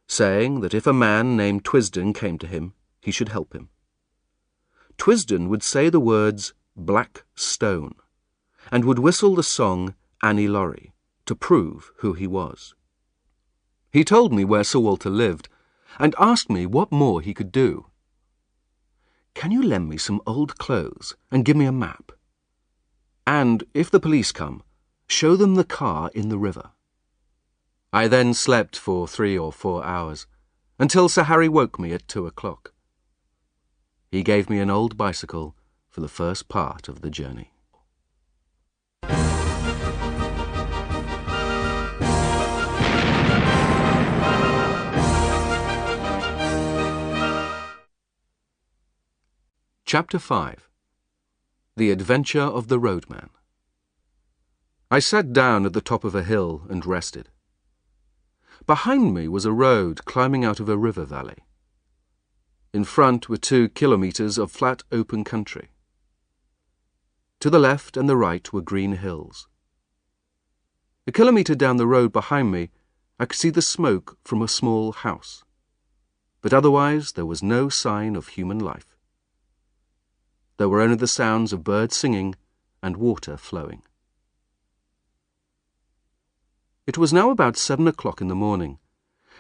saying that if a man named Twisden came to him, he should help him. Twisden would say the words Black Stone, and would whistle the song Annie Laurie to prove who he was. He told me where Sir Walter lived, and asked me what more he could do. Can you lend me some old clothes and give me a map? And, if the police come, show them the car in the river. I then slept for 3 or 4 hours, until Sir Harry woke me at 2 o'clock. He gave me an old bicycle for the first part of the journey. Chapter 5. The Adventure of the Roadman. I sat down at the top of a hill and rested. Behind me was a road climbing out of a river valley. In front were 2 kilometres of flat open country. To the left and the right were green hills. A kilometre down the road behind me, I could see the smoke from a small house, but otherwise there was no sign of human life. There were only the sounds of birds singing and water flowing. It was now about 7 o'clock in the morning,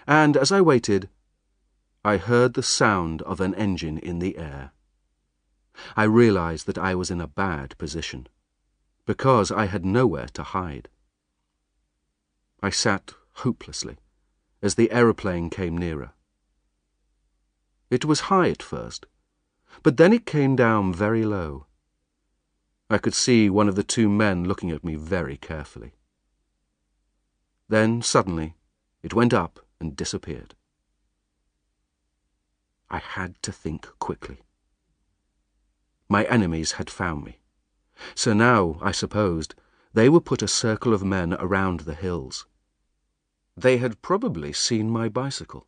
and as I waited, I heard the sound of an engine in the air. I realized that I was in a bad position, because I had nowhere to hide. I sat hopelessly as the aeroplane came nearer. It was high at first, but then it came down very low. I could see one of the 2 men looking at me very carefully. Then, suddenly, it went up and disappeared. I had to think quickly. My enemies had found me, so now, I supposed, they would put a circle of men around the hills. They had probably seen my bicycle,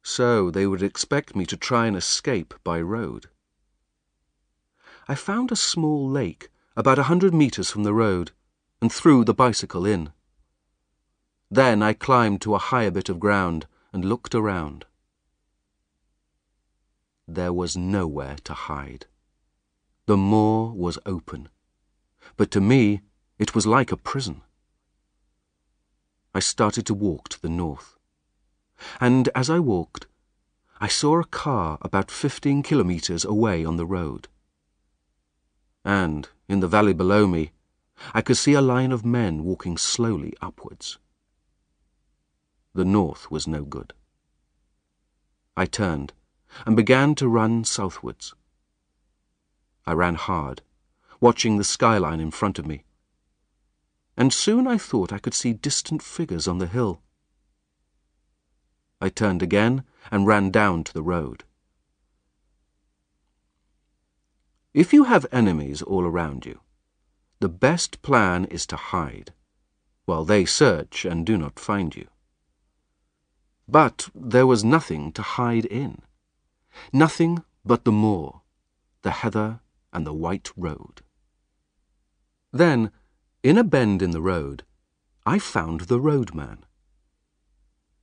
so they would expect me to try and escape by road. I found a small lake about 100 metres from the road and threw the bicycle in. Then I climbed to a higher bit of ground and looked around. There was nowhere to hide. The moor was open, but to me it was like a prison. I started to walk to the north, and as I walked, I saw a car about 15 kilometres away on the road. And, in the valley below me, I could see a line of men walking slowly upwards. The north was no good. I turned and began to run southwards. I ran hard, watching the skyline in front of me, and soon I thought I could see distant figures on the hill. I turned again and ran down to the road. If you have enemies all around you, the best plan is to hide, while they search and do not find you. But there was nothing to hide in, nothing but the moor, the heather, and the white road. Then, in a bend in the road, I found the roadman.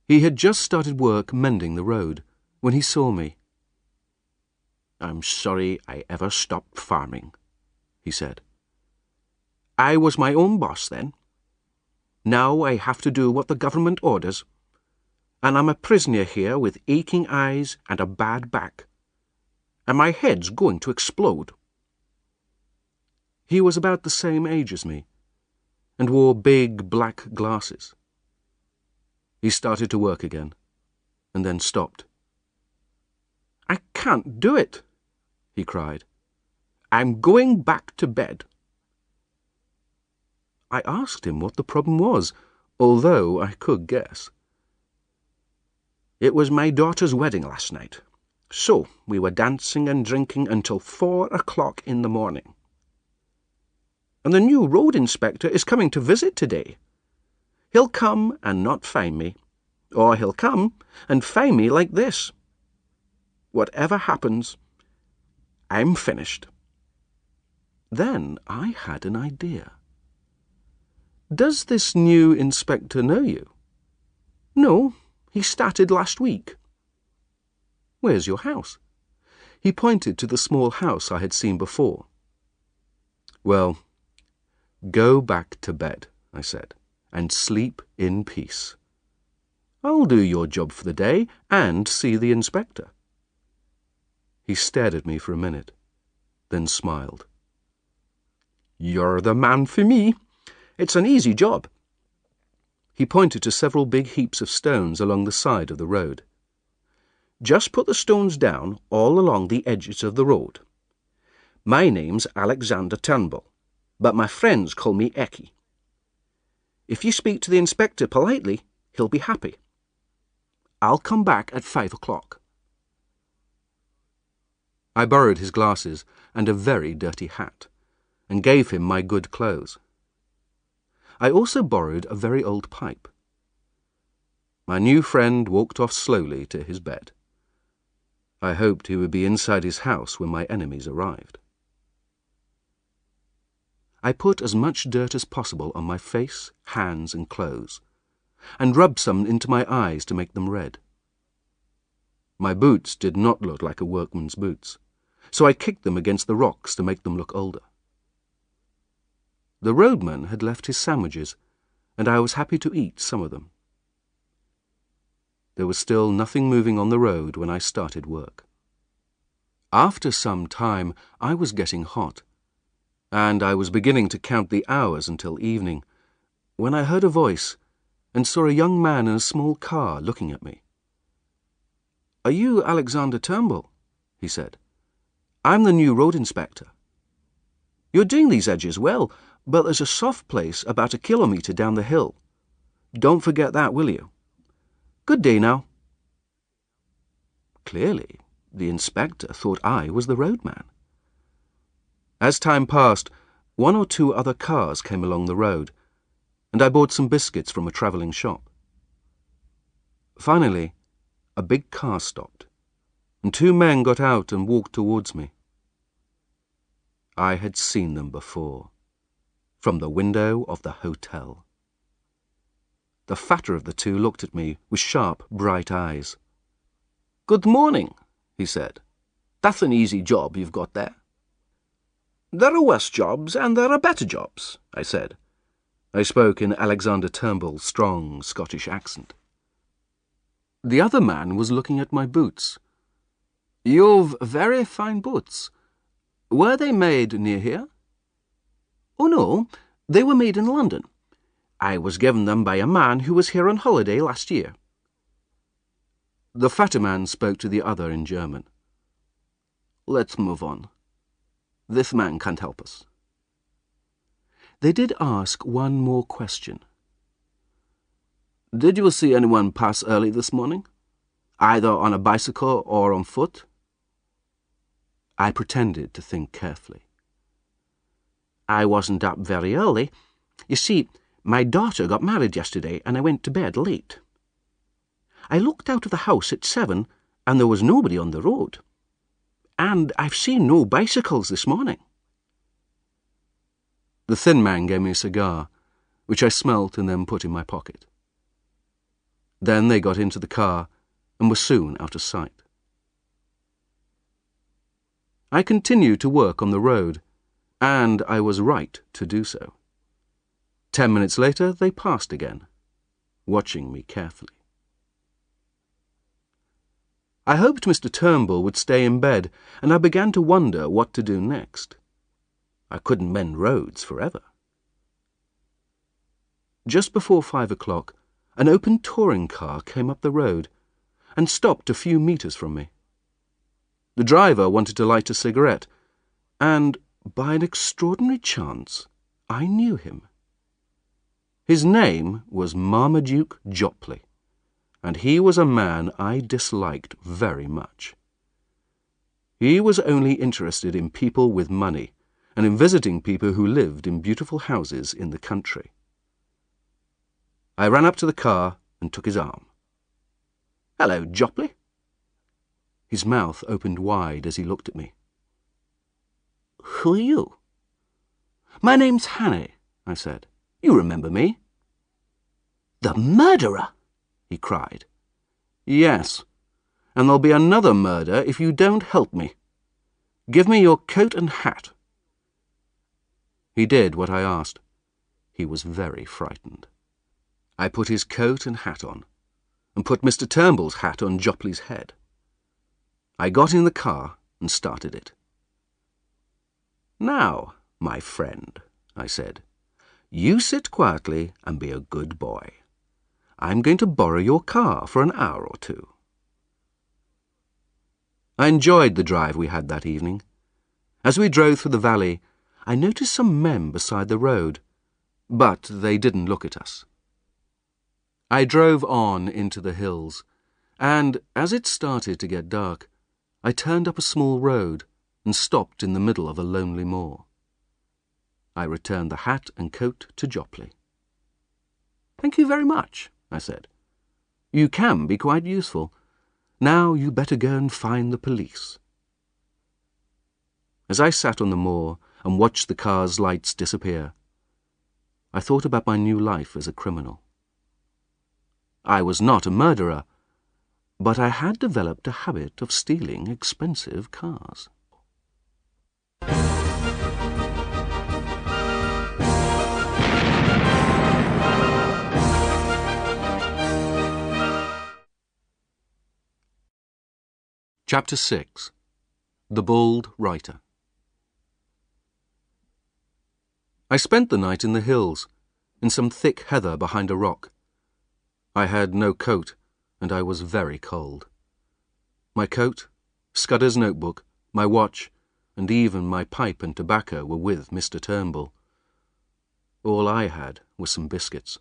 He had just started work mending the road when he saw me. "I'm sorry I ever stopped farming," he said. "I was my own boss then. Now I have to do what the government orders, and I'm a prisoner here with aching eyes and a bad back, and my head's going to explode." He was about the same age as me, and wore big black glasses. He started to work again, and then stopped. "I can't do it," he cried. "I'm going back to bed." I asked him what the problem was, although I could guess. "It was my daughter's wedding last night, so we were dancing and drinking until 4 o'clock in the morning. And the new road inspector is coming to visit today. He'll come and not find me, or he'll come and find me like this. Whatever happens, I'm finished." Then I had an idea. "Does this new inspector know you?" "No, he started last week." "Where's your house?" He pointed to the small house I had seen before. "Well, go back to bed," I said, "and sleep in peace. I'll do your job for the day and see the inspector." He stared at me for a minute, then smiled. "You're the man for me. It's an easy job. He pointed to several big heaps of stones along the side of the road. Just put the stones down all along the edges of the road. My name's Alexander Turnbull, but my friends call me Ecky. If you speak to the inspector politely, he'll be happy. I'll come back at 5 o'clock. I borrowed his glasses and a very dirty hat, and gave him my good clothes. I also borrowed a very old pipe. My new friend walked off slowly to his bed. I hoped he would be inside his house when my enemies arrived. I put as much dirt as possible on my face, hands, and clothes, and rubbed some into my eyes to make them red. My boots did not look like a workman's boots, so I kicked them against the rocks to make them look older. The roadman had left his sandwiches, and I was happy to eat some of them. There was still nothing moving on the road when I started work. After some time, I was getting hot, and I was beginning to count the hours until evening, when I heard a voice and saw a young man in a small car looking at me. "Are you Alexander Turnbull?" he said. "I'm the new road inspector. You're doing these edges well, but there's a soft place about 1 kilometre down the hill. Don't forget that, will you? Good day now." Clearly, the inspector thought I was the roadman. As time passed, 1 or 2 other cars came along the road, and I bought some biscuits from a travelling shop. Finally, a big car stopped, and 2 men got out and walked towards me. I had seen them before, from the window of the hotel. The fatter of the 2 looked at me with sharp, bright eyes. "Good morning," he said. "That's an easy job you've got there." "There are worse jobs and there are better jobs," I said. I spoke in Alexander Turnbull's strong Scottish accent. The other man was looking at my boots. "You've very fine boots. Were they made near here?" "Oh, no, they were made in London. I was given them by a man who was here on holiday last year." The fatter man spoke to the other in German. "Let's move on. This man can't help us." They did ask one more question. "Did you see anyone pass early this morning, either on a bicycle or on foot?" I pretended to think carefully. "I wasn't up very early. You see, my daughter got married yesterday and I went to bed late. I looked out of the house at 7 and there was nobody on the road. And I've seen no bicycles this morning." The thin man gave me a cigar, which I smelt and then put in my pocket. Then they got into the car and were soon out of sight. I continued to work on the road, and I was right to do so. 10 minutes later they passed again, watching me carefully. I hoped Mr. Turnbull would stay in bed, and I began to wonder what to do next. I couldn't mend roads forever. Just before 5 o'clock, an open touring car came up the road and stopped a few metres from me. The driver wanted to light a cigarette, and, by an extraordinary chance, I knew him. His name was Marmaduke Jopley, and he was a man I disliked very much. He was only interested in people with money and in visiting people who lived in beautiful houses in the country. I ran up to the car and took his arm. "Hello, Jopley." His mouth opened wide as he looked at me. "Who are you?" "My name's Hannay," I said. "You remember me." "The murderer!" he cried. "Yes, and there'll be another murder if you don't help me. Give me your coat and hat." He did what I asked. He was very frightened. I put his coat and hat on, and put Mr. Turnbull's hat on Jopley's head. I got in the car and started it. "Now, my friend," I said, "you sit quietly and be a good boy. I'm going to borrow your car for an hour or two." I enjoyed the drive we had that evening. As we drove through the valley, I noticed some men beside the road, but they didn't look at us. I drove on into the hills, and as it started to get dark, I turned up a small road and stopped in the middle of a lonely moor. I returned the hat and coat to Jopley. "Thank you very much," I said. "You can be quite useful. Now you better go and find the police." As I sat on the moor and watched the car's lights disappear, I thought about my new life as a criminal. I was not a murderer, but I had developed a habit of stealing expensive cars. Chapter 6. The Bald Writer. I spent the night in the hills, in some thick heather behind a rock. I had no coat, and I was very cold. My coat, Scudder's notebook, my watch, and even my pipe and tobacco were with Mr. Turnbull. All I had was some biscuits.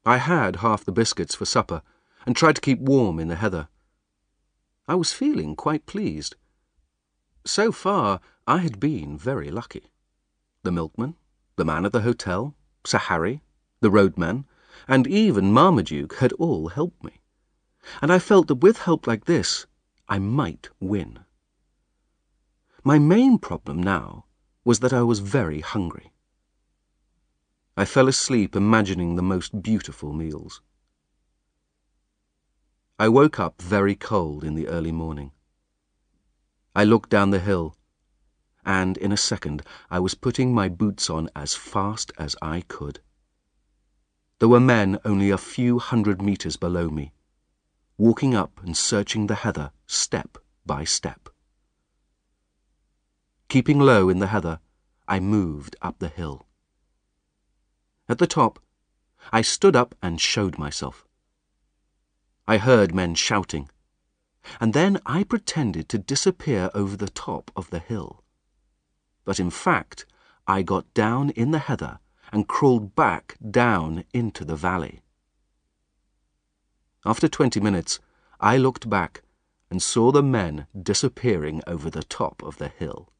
I had half the biscuits for supper, and tried to keep warm in the heather. I was feeling quite pleased. So far, I had been very lucky. The milkman, the man at the hotel, Sir Harry, the roadman, and even Marmaduke had all helped me, and I felt that with help like this, I might win. My main problem now was that I was very hungry. I fell asleep imagining the most beautiful meals. I woke up very cold in the early morning. I looked down the hill, and in a second I was putting my boots on as fast as I could. There were men only a few 100 meters below me, walking up and searching the heather step by step. Keeping low in the heather, I moved up the hill. At the top, I stood up and showed myself. I heard men shouting, and then I pretended to disappear over the top of the hill. But in fact, I got down in the heather and crawled back down into the valley. After 20 minutes, I looked back and saw the men disappearing over the top of the hill.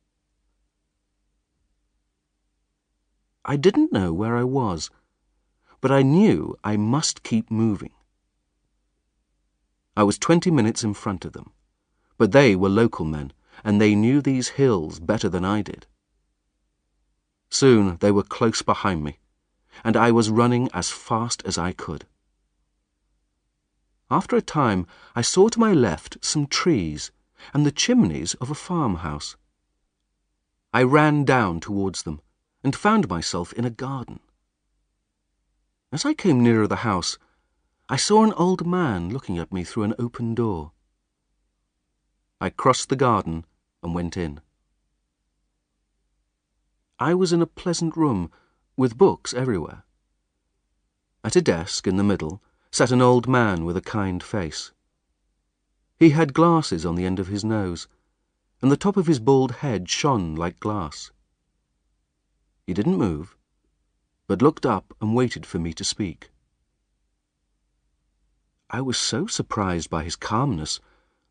I didn't know where I was, but I knew I must keep moving. I was 20 minutes in front of them, but they were local men, and they knew these hills better than I did. Soon they were close behind me, and I was running as fast as I could. After a time, I saw to my left some trees and the chimneys of a farmhouse. I ran down towards them and found myself in a garden. As I came nearer the house, I saw an old man looking at me through an open door. I crossed the garden and went in. I was in a pleasant room with books everywhere. At a desk in the middle sat an old man with a kind face. He had glasses on the end of his nose, and the top of his bald head shone like glass. He didn't move, but looked up and waited for me to speak. I was so surprised by his calmness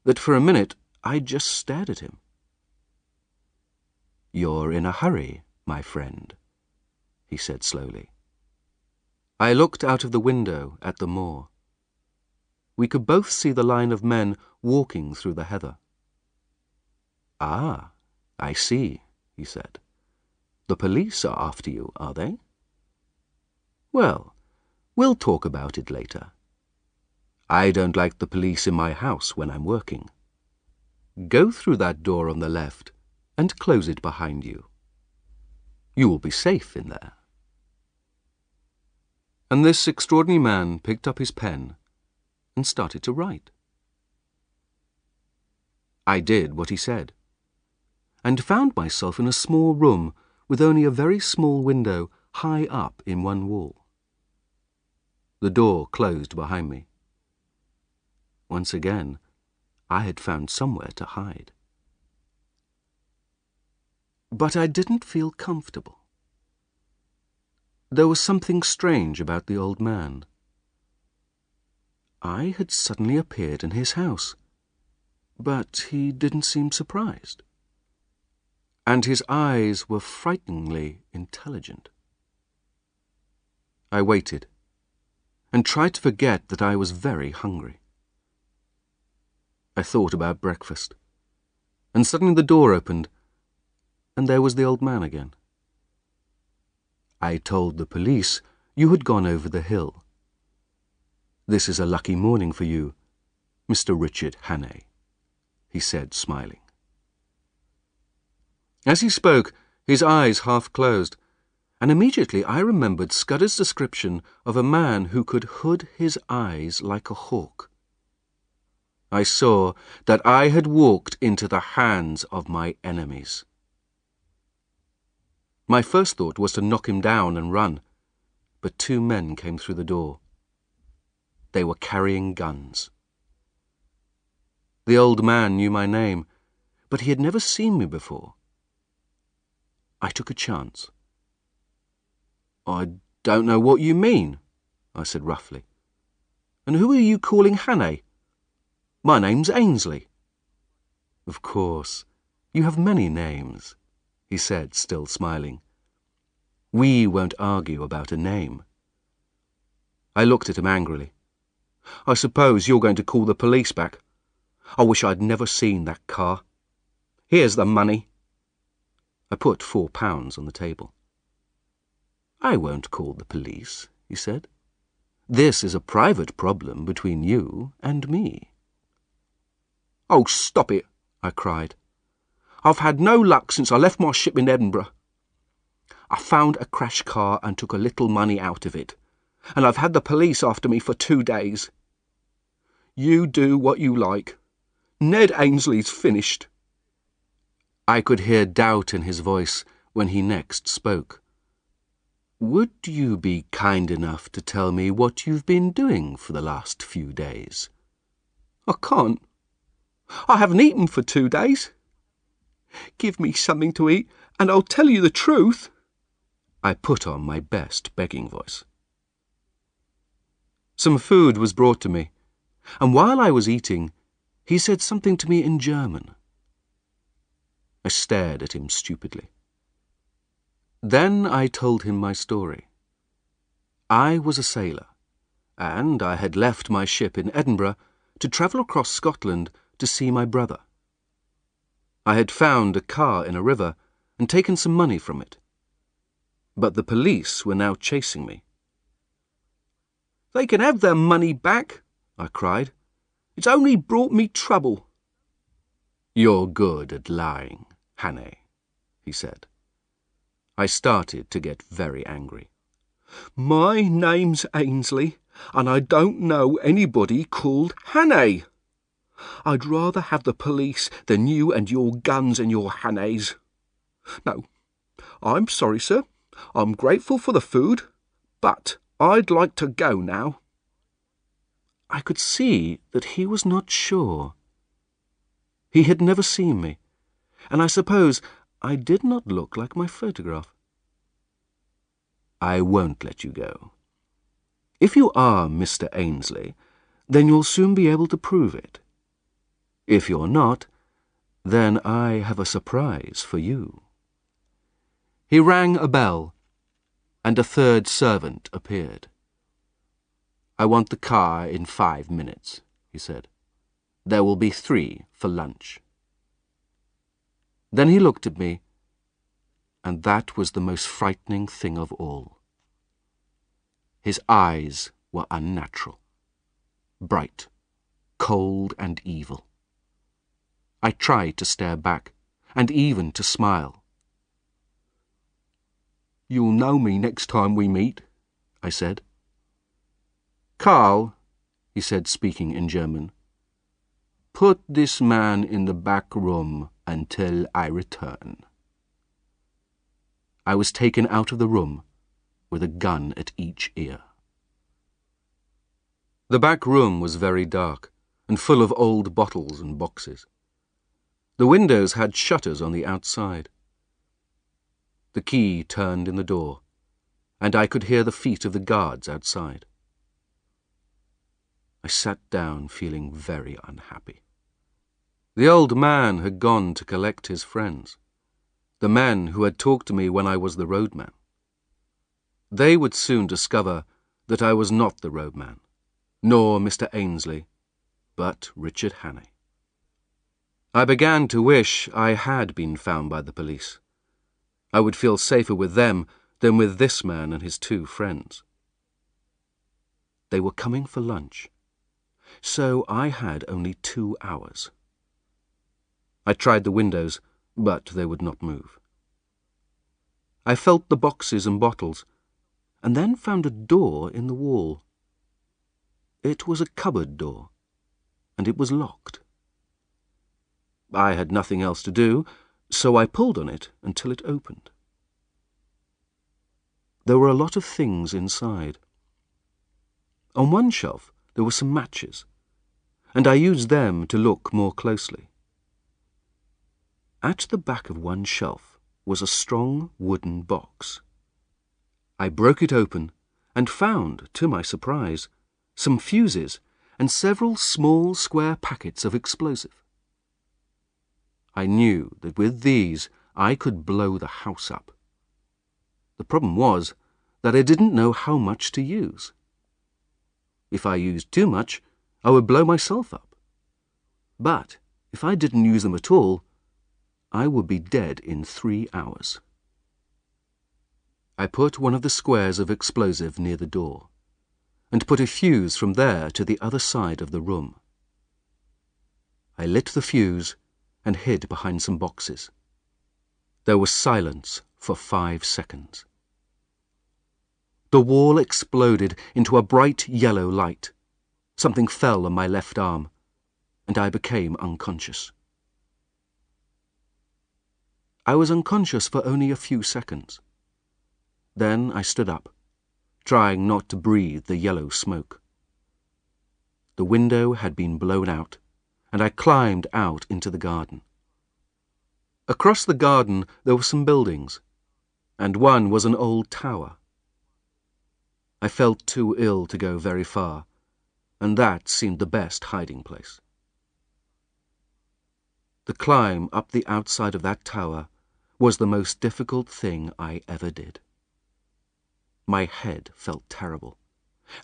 that for a minute I just stared at him. "You're in a hurry, my friend," he said slowly. I looked out of the window at the moor. We could both see the line of men walking through the heather. "Ah, I see," he said. "The police are after you, are they? Well, we'll talk about it later. I don't like the police in my house when I'm working. Go through that door on the left and close it behind you. You will be safe in there." And this extraordinary man picked up his pen and started to write. I did what he said, and found myself in a small room with only a very small window high up in one wall. The door closed behind me. Once again, I had found somewhere to hide. But I didn't feel comfortable. There was something strange about the old man. I had suddenly appeared in his house, but he didn't seem surprised. And his eyes were frighteningly intelligent. I waited, and tried to forget that I was very hungry. I thought about breakfast, and suddenly the door opened, and there was the old man again. I told the police you had gone over the hill. This is a lucky morning for you, Mr. Richard Hannay, he said, smiling. As he spoke, his eyes half closed, and immediately I remembered Scudder's description of a man who could hood his eyes like a hawk. I saw that I had walked into the hands of my enemies. My first thought was to knock him down and run, but 2 men came through the door. They were carrying guns. The old man knew my name, but he had never seen me before. I took a chance. "I don't know what you mean," I said roughly. "And who are you calling Hannay? My name's Ainsley." "Of course, you have many names," he said, still smiling. "We won't argue about a name." I looked at him angrily. "I suppose you're going to call the police back. I wish I'd never seen that car. Here's the money." I put £4 on the table. "I won't call the police," he said. "This is a private problem between you and me." "Oh, stop it," I cried. "I've had no luck since I left my ship in Edinburgh. I found a crash car and took a little money out of it, and I've had the police after me for 2 days. You do what you like. Ned Ainsley's finished." I could hear doubt in his voice when he next spoke. "Would you be kind enough to tell me what you've been doing for the last few days?" "I can't. I haven't eaten for 2 days. Give me something to eat and I'll tell you the truth." I put on my best begging voice. Some food was brought to me, and while I was eating, he said something to me in German. I stared at him stupidly. Then I told him my story. I was a sailor, and I had left my ship in Edinburgh to travel across Scotland to see my brother. I had found a car in a river and taken some money from it. But the police were now chasing me. "They can have their money back," I cried. "It's only brought me trouble." "You're good at lying, Hannay," he said. I started to get very angry. "My name's Ainsley, and I don't know anybody called Hannay. I'd rather have the police than you and your guns and your Hannays. No, I'm sorry, sir. I'm grateful for the food, but I'd like to go now." I could see that he was not sure. He had never seen me, and I suppose I did not look like my photograph. "I won't let you go. If you are Mr. Ainsley, then you'll soon be able to prove it. If you're not, then I have a surprise for you." He rang a bell, and a 3rd servant appeared. "I want the car in 5 minutes," he said. "There will be 3 for lunch." Then he looked at me, and that was the most frightening thing of all. His eyes were unnatural, bright, cold and evil. I tried to stare back, and even to smile. "You'll know me next time we meet," I said. "Carl," he said, speaking in German, "put this man in the back room until I return." I was taken out of the room with a gun at each ear. The back room was very dark and full of old bottles and boxes. The windows had shutters on the outside. The key turned in the door, and I could hear the feet of the guards outside. I sat down feeling very unhappy. The old man had gone to collect his friends, the men who had talked to me when I was the roadman. They would soon discover that I was not the roadman, nor Mr. Ainsley, but Richard Hannay. I began to wish I had been found by the police. I would feel safer with them than with this man and his two friends. They were coming for lunch, so I had only 2 hours. I tried the windows, but they would not move. I felt the boxes and bottles, and then found a door in the wall. It was a cupboard door, and it was locked. I had nothing else to do, so I pulled on it until it opened. There were a lot of things inside. On one shelf there were some matches, and I used them to look more closely. At the back of one shelf was a strong wooden box. I broke it open and found, to my surprise, some fuses and several small square packets of explosive. I knew that with these I could blow the house up. The problem was that I didn't know how much to use. If I used too much, I would blow myself up. But if I didn't use them at all, I would be dead in 3 hours. I put one of the squares of explosive near the door, and put a fuse from there to the other side of the room. I lit the fuse and hid behind some boxes. There was silence for 5 seconds. The wall exploded into a bright yellow light. Something fell on my left arm, and I became unconscious. I was unconscious for only a few seconds. Then I stood up, trying not to breathe the yellow smoke. The window had been blown out, and I climbed out into the garden. Across the garden there were some buildings, and one was an old tower. I felt too ill to go very far, and that seemed the best hiding place. The climb up the outside of that tower was the most difficult thing I ever did. My head felt terrible,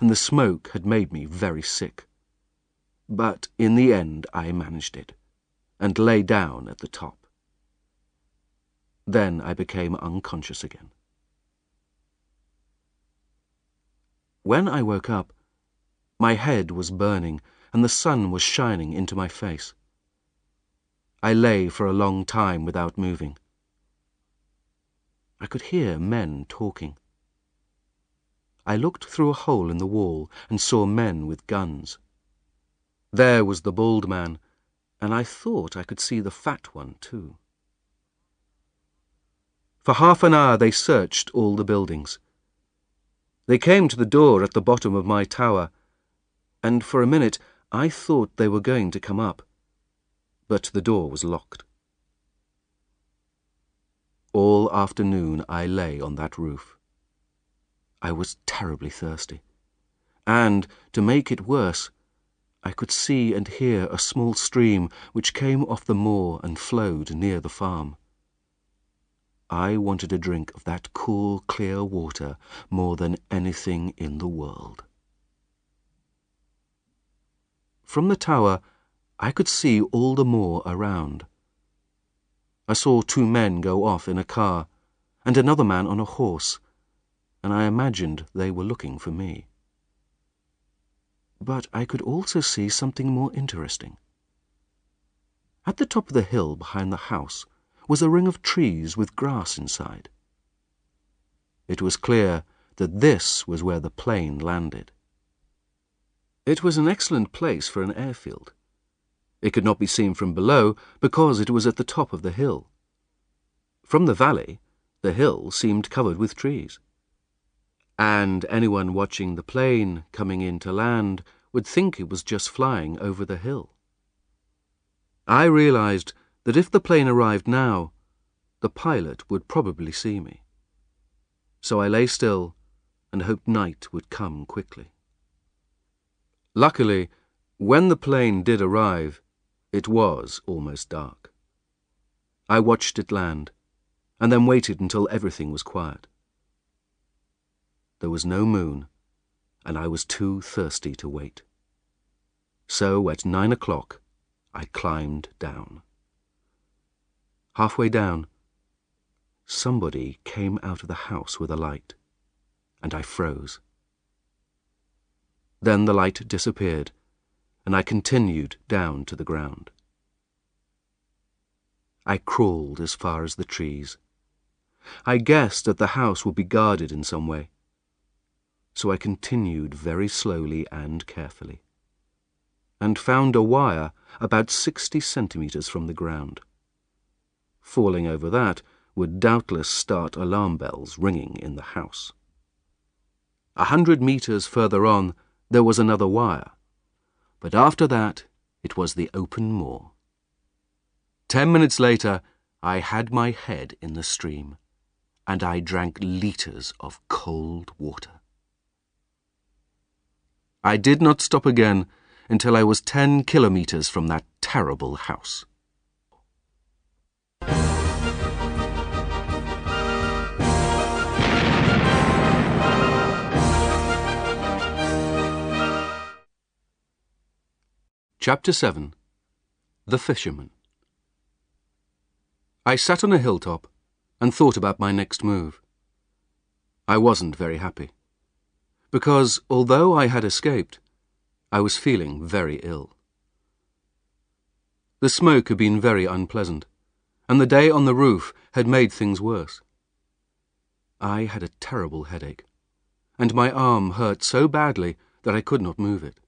and the smoke had made me very sick. But in the end I managed it, and lay down at the top. Then I became unconscious again. When I woke up, my head was burning, and the sun was shining into my face. I lay for a long time without moving. I could hear men talking. I looked through a hole in the wall and saw men with guns. There was the bald man, and I thought I could see the fat one too. For half an hour they searched all the buildings. They came to the door at the bottom of my tower, and for a minute I thought they were going to come up, but the door was locked. All afternoon I lay on that roof. I was terribly thirsty, and, to make it worse, I could see and hear a small stream which came off the moor and flowed near the farm. I wanted a drink of that cool, clear water more than anything in the world. From the tower, I could see all the moor around. I saw 2 men go off in a car, and another man on a horse, and I imagined they were looking for me. But I could also see something more interesting. At the top of the hill behind the house was a ring of trees with grass inside. It was clear that this was where the plane landed. It was an excellent place for an airfield. It could not be seen from below because it was at the top of the hill. From the valley, the hill seemed covered with trees, and anyone watching the plane coming in to land would think it was just flying over the hill. I realized that if the plane arrived now, the pilot would probably see me. So I lay still and hoped night would come quickly. Luckily, when the plane did arrive, it was almost dark. I watched it land, and then waited until everything was quiet. There was no moon, and I was too thirsty to wait. So at 9 o'clock, I climbed down. Halfway down, somebody came out of the house with a light, and I froze. Then the light disappeared, and I continued down to the ground. I crawled as far as the trees. I guessed that the house would be guarded in some way, so I continued very slowly and carefully, and found a wire about 60 centimeters from the ground. Falling over that would doubtless start alarm bells ringing in the house. 100 meters further on, there was another wire, but after that, it was the open moor. 10 minutes later, I had my head in the stream, and I drank liters of cold water. I did not stop again until I was 10 kilometers from that terrible house. Chapter 7. The Fisherman. I sat on a hilltop and thought about my next move. I wasn't very happy, because although I had escaped, I was feeling very ill. The smoke had been very unpleasant, and the day on the roof had made things worse. I had a terrible headache, and my arm hurt so badly that I could not move it.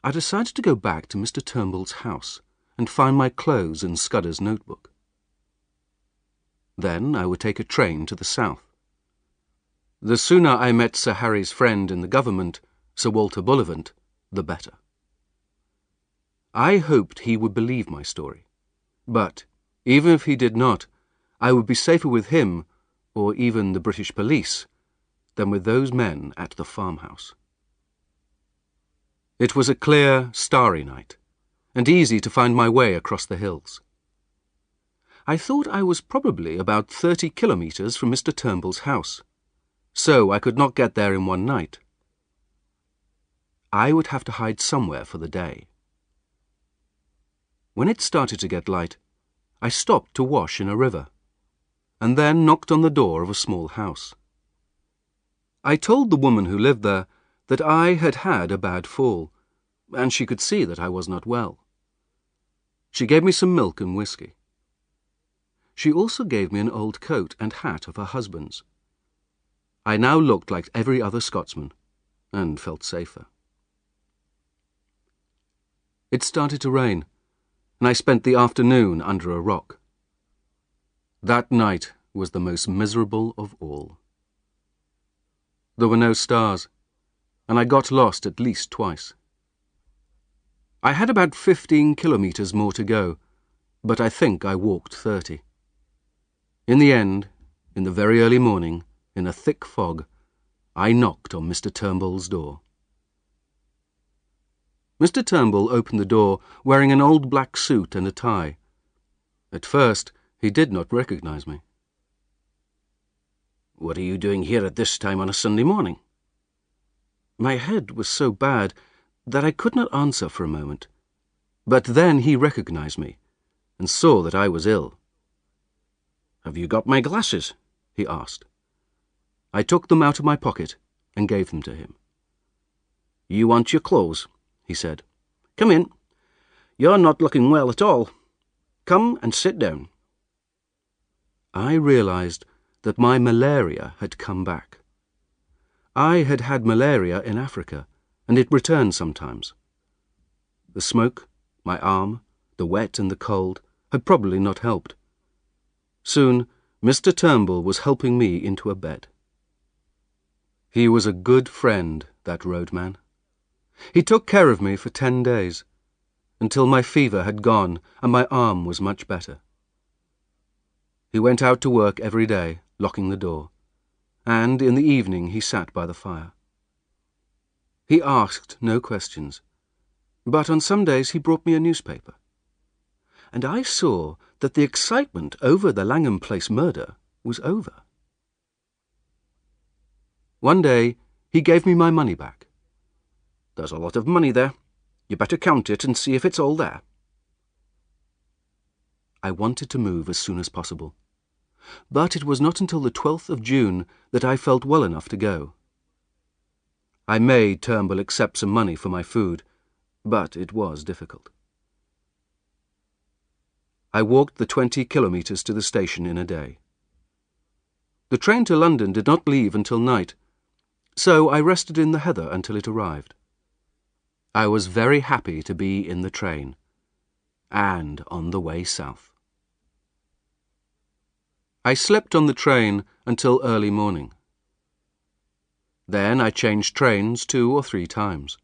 I decided to go back to Mr. Turnbull's house and find my clothes and Scudder's notebook. Then I would take a train to the south. The sooner I met Sir Harry's friend in the government, Sir Walter Bullivant, the better. I hoped he would believe my story, but even if he did not, I would be safer with him, or even the British police, than with those men at the farmhouse. It was a clear, starry night, and easy to find my way across the hills. I thought I was probably about 30 kilometers from Mr. Turnbull's house, so I could not get there in one night. I would have to hide somewhere for the day. When it started to get light, I stopped to wash in a river, and then knocked on the door of a small house. I told the woman who lived there that I had had a bad fall, and she could see that I was not well. She gave me some milk and whiskey. She also gave me an old coat and hat of her husband's. I now looked like every other Scotsman, and felt safer. It started to rain, and I spent the afternoon under a rock. That night was the most miserable of all. There were no stars, and I got lost at least twice. I had about 15 kilometers more to go, but I think I walked 30. In the end, in the very early morning, in a thick fog, I knocked on Mr. Turnbull's door. Mr. Turnbull opened the door wearing an old black suit and a tie. At first, he did not recognize me. "What are you doing here at this time on a Sunday morning?" My head was so bad that I could not answer for a moment, but then he recognized me and saw that I was ill. "Have you got my glasses?" he asked. I took them out of my pocket and gave them to him. "You want your clothes," he said. "Come in. You're not looking well at all. Come and sit down." I realized that my malaria had come back. I had had malaria in Africa, and it returned sometimes. The smoke, my arm, the wet and the cold had probably not helped. Soon, Mr. Turnbull was helping me into a bed. He was a good friend that roadman. He took care of me for 10 days, until my fever had gone and my arm was much better. He went out to work every day, locking the door, and in the evening he sat by the fire. He asked no questions, but on some days he brought me a newspaper. And I saw that the excitement over the Langham Place murder was over. One day he gave me my money back. "There's a lot of money there. You better count it and see if it's all there." I wanted to move as soon as possible, but it was not until the 12th of June that I felt well enough to go. I made Turnbull accept some money for my food, but it was difficult. I walked the 20 kilometres to the station in a day. The train to London did not leave until night, so I rested in the heather until it arrived. I was very happy to be in the train, and on the way south. I slept on the train until early morning. Then I changed trains 2 or 3 times.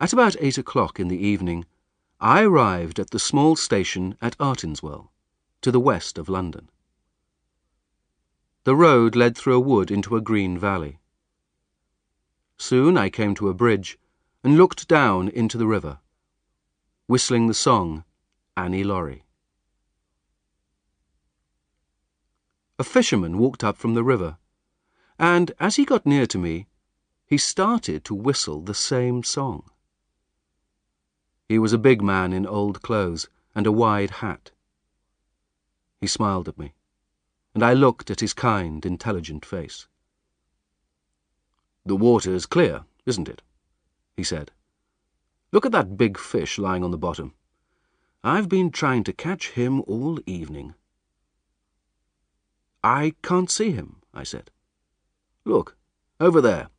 At about 8 o'clock in the evening, I arrived at the small station at Artinswell, to the west of London. The road led through a wood into a green valley. Soon I came to a bridge and looked down into the river, whistling the song Annie Laurie. A fisherman walked up from the river, and as he got near to me, he started to whistle the same song. He was a big man in old clothes and a wide hat. He smiled at me, and I looked at his kind, intelligent face. "The water's clear, isn't it?" he said. "Look at that big fish lying on the bottom. I've been trying to catch him all evening." "I can't see him," I said. "Look, over there,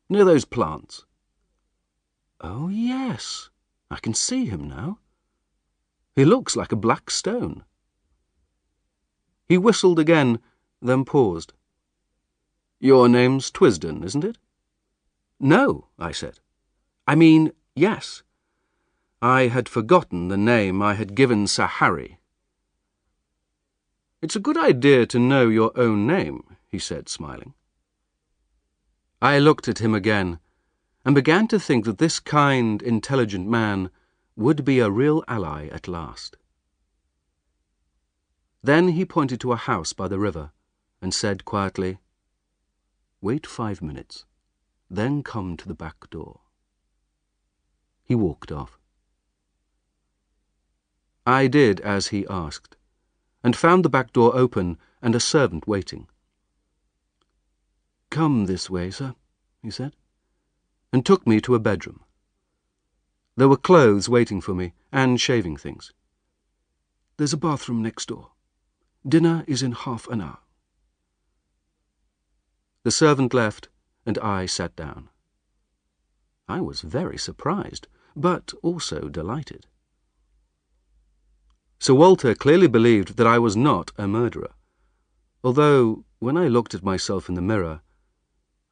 near those plants." "Oh, yes, I can see him now. He looks like a black stone." He whistled again, then paused. "Your name's Twisden, isn't it?" "No," I said. "I mean, yes." I had forgotten the name I had given Sir Harry. "It's a good idea to know your own name," he said, smiling. I looked at him again, and began to think that this kind, intelligent man would be a real ally at last. Then he pointed to a house by the river, and said quietly, "Wait 5 minutes, then come to the back door." He walked off. I did as he asked, and found the back door open and a servant waiting. "Come this way, sir," he said, and took me to a bedroom. There were clothes waiting for me, and shaving things. "There's a bathroom next door. Dinner is in half an hour." The servant left, and I sat down. I was very surprised, but also delighted. Sir Walter clearly believed that I was not a murderer, although, when I looked at myself in the mirror,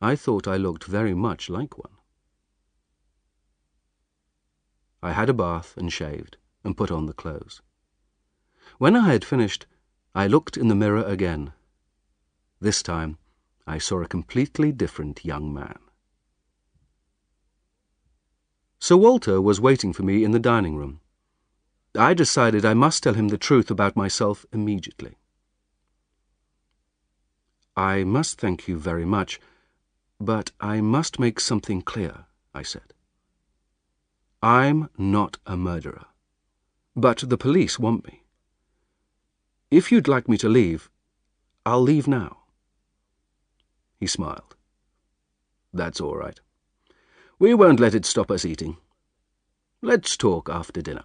I thought I looked very much like one. I had a bath and shaved, and put on the clothes. When I had finished, I looked in the mirror again. This time, I saw a completely different young man. Sir Walter was waiting for me in the dining room. I decided I must tell him the truth about myself immediately. "I must thank you very much, but I must make something clear," I said. "I'm not a murderer, but the police want me. If you'd like me to leave, I'll leave now." He smiled. "That's all right. We won't let it stop us eating. Let's talk after dinner."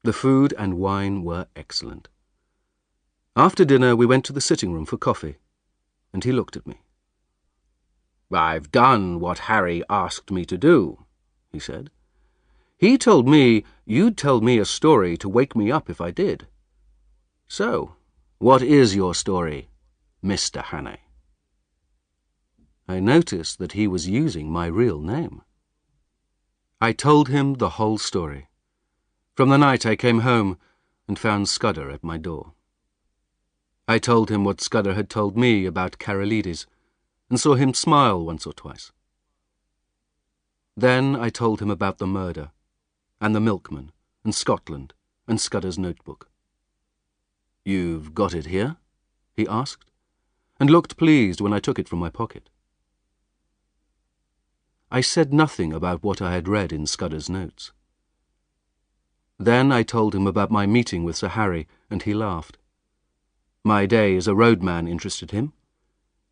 The food and wine were excellent. After dinner we went to the sitting room for coffee, and he looked at me. "I've done what Harry asked me to do," he said. "He told me you'd tell me a story to wake me up if I did. So, what is your story, Mr. Hannay?" I noticed that he was using my real name. I told him the whole story, from the night I came home and found Scudder at my door. I told him what Scudder had told me about Karolides, and saw him smile once or twice. Then I told him about the murder, and the milkman, and Scotland, and Scudder's notebook. "You've got it here?" he asked, and looked pleased when I took it from my pocket. I said nothing about what I had read in Scudder's notes. Then I told him about my meeting with Sir Harry, and he laughed. My day as a roadman interested him.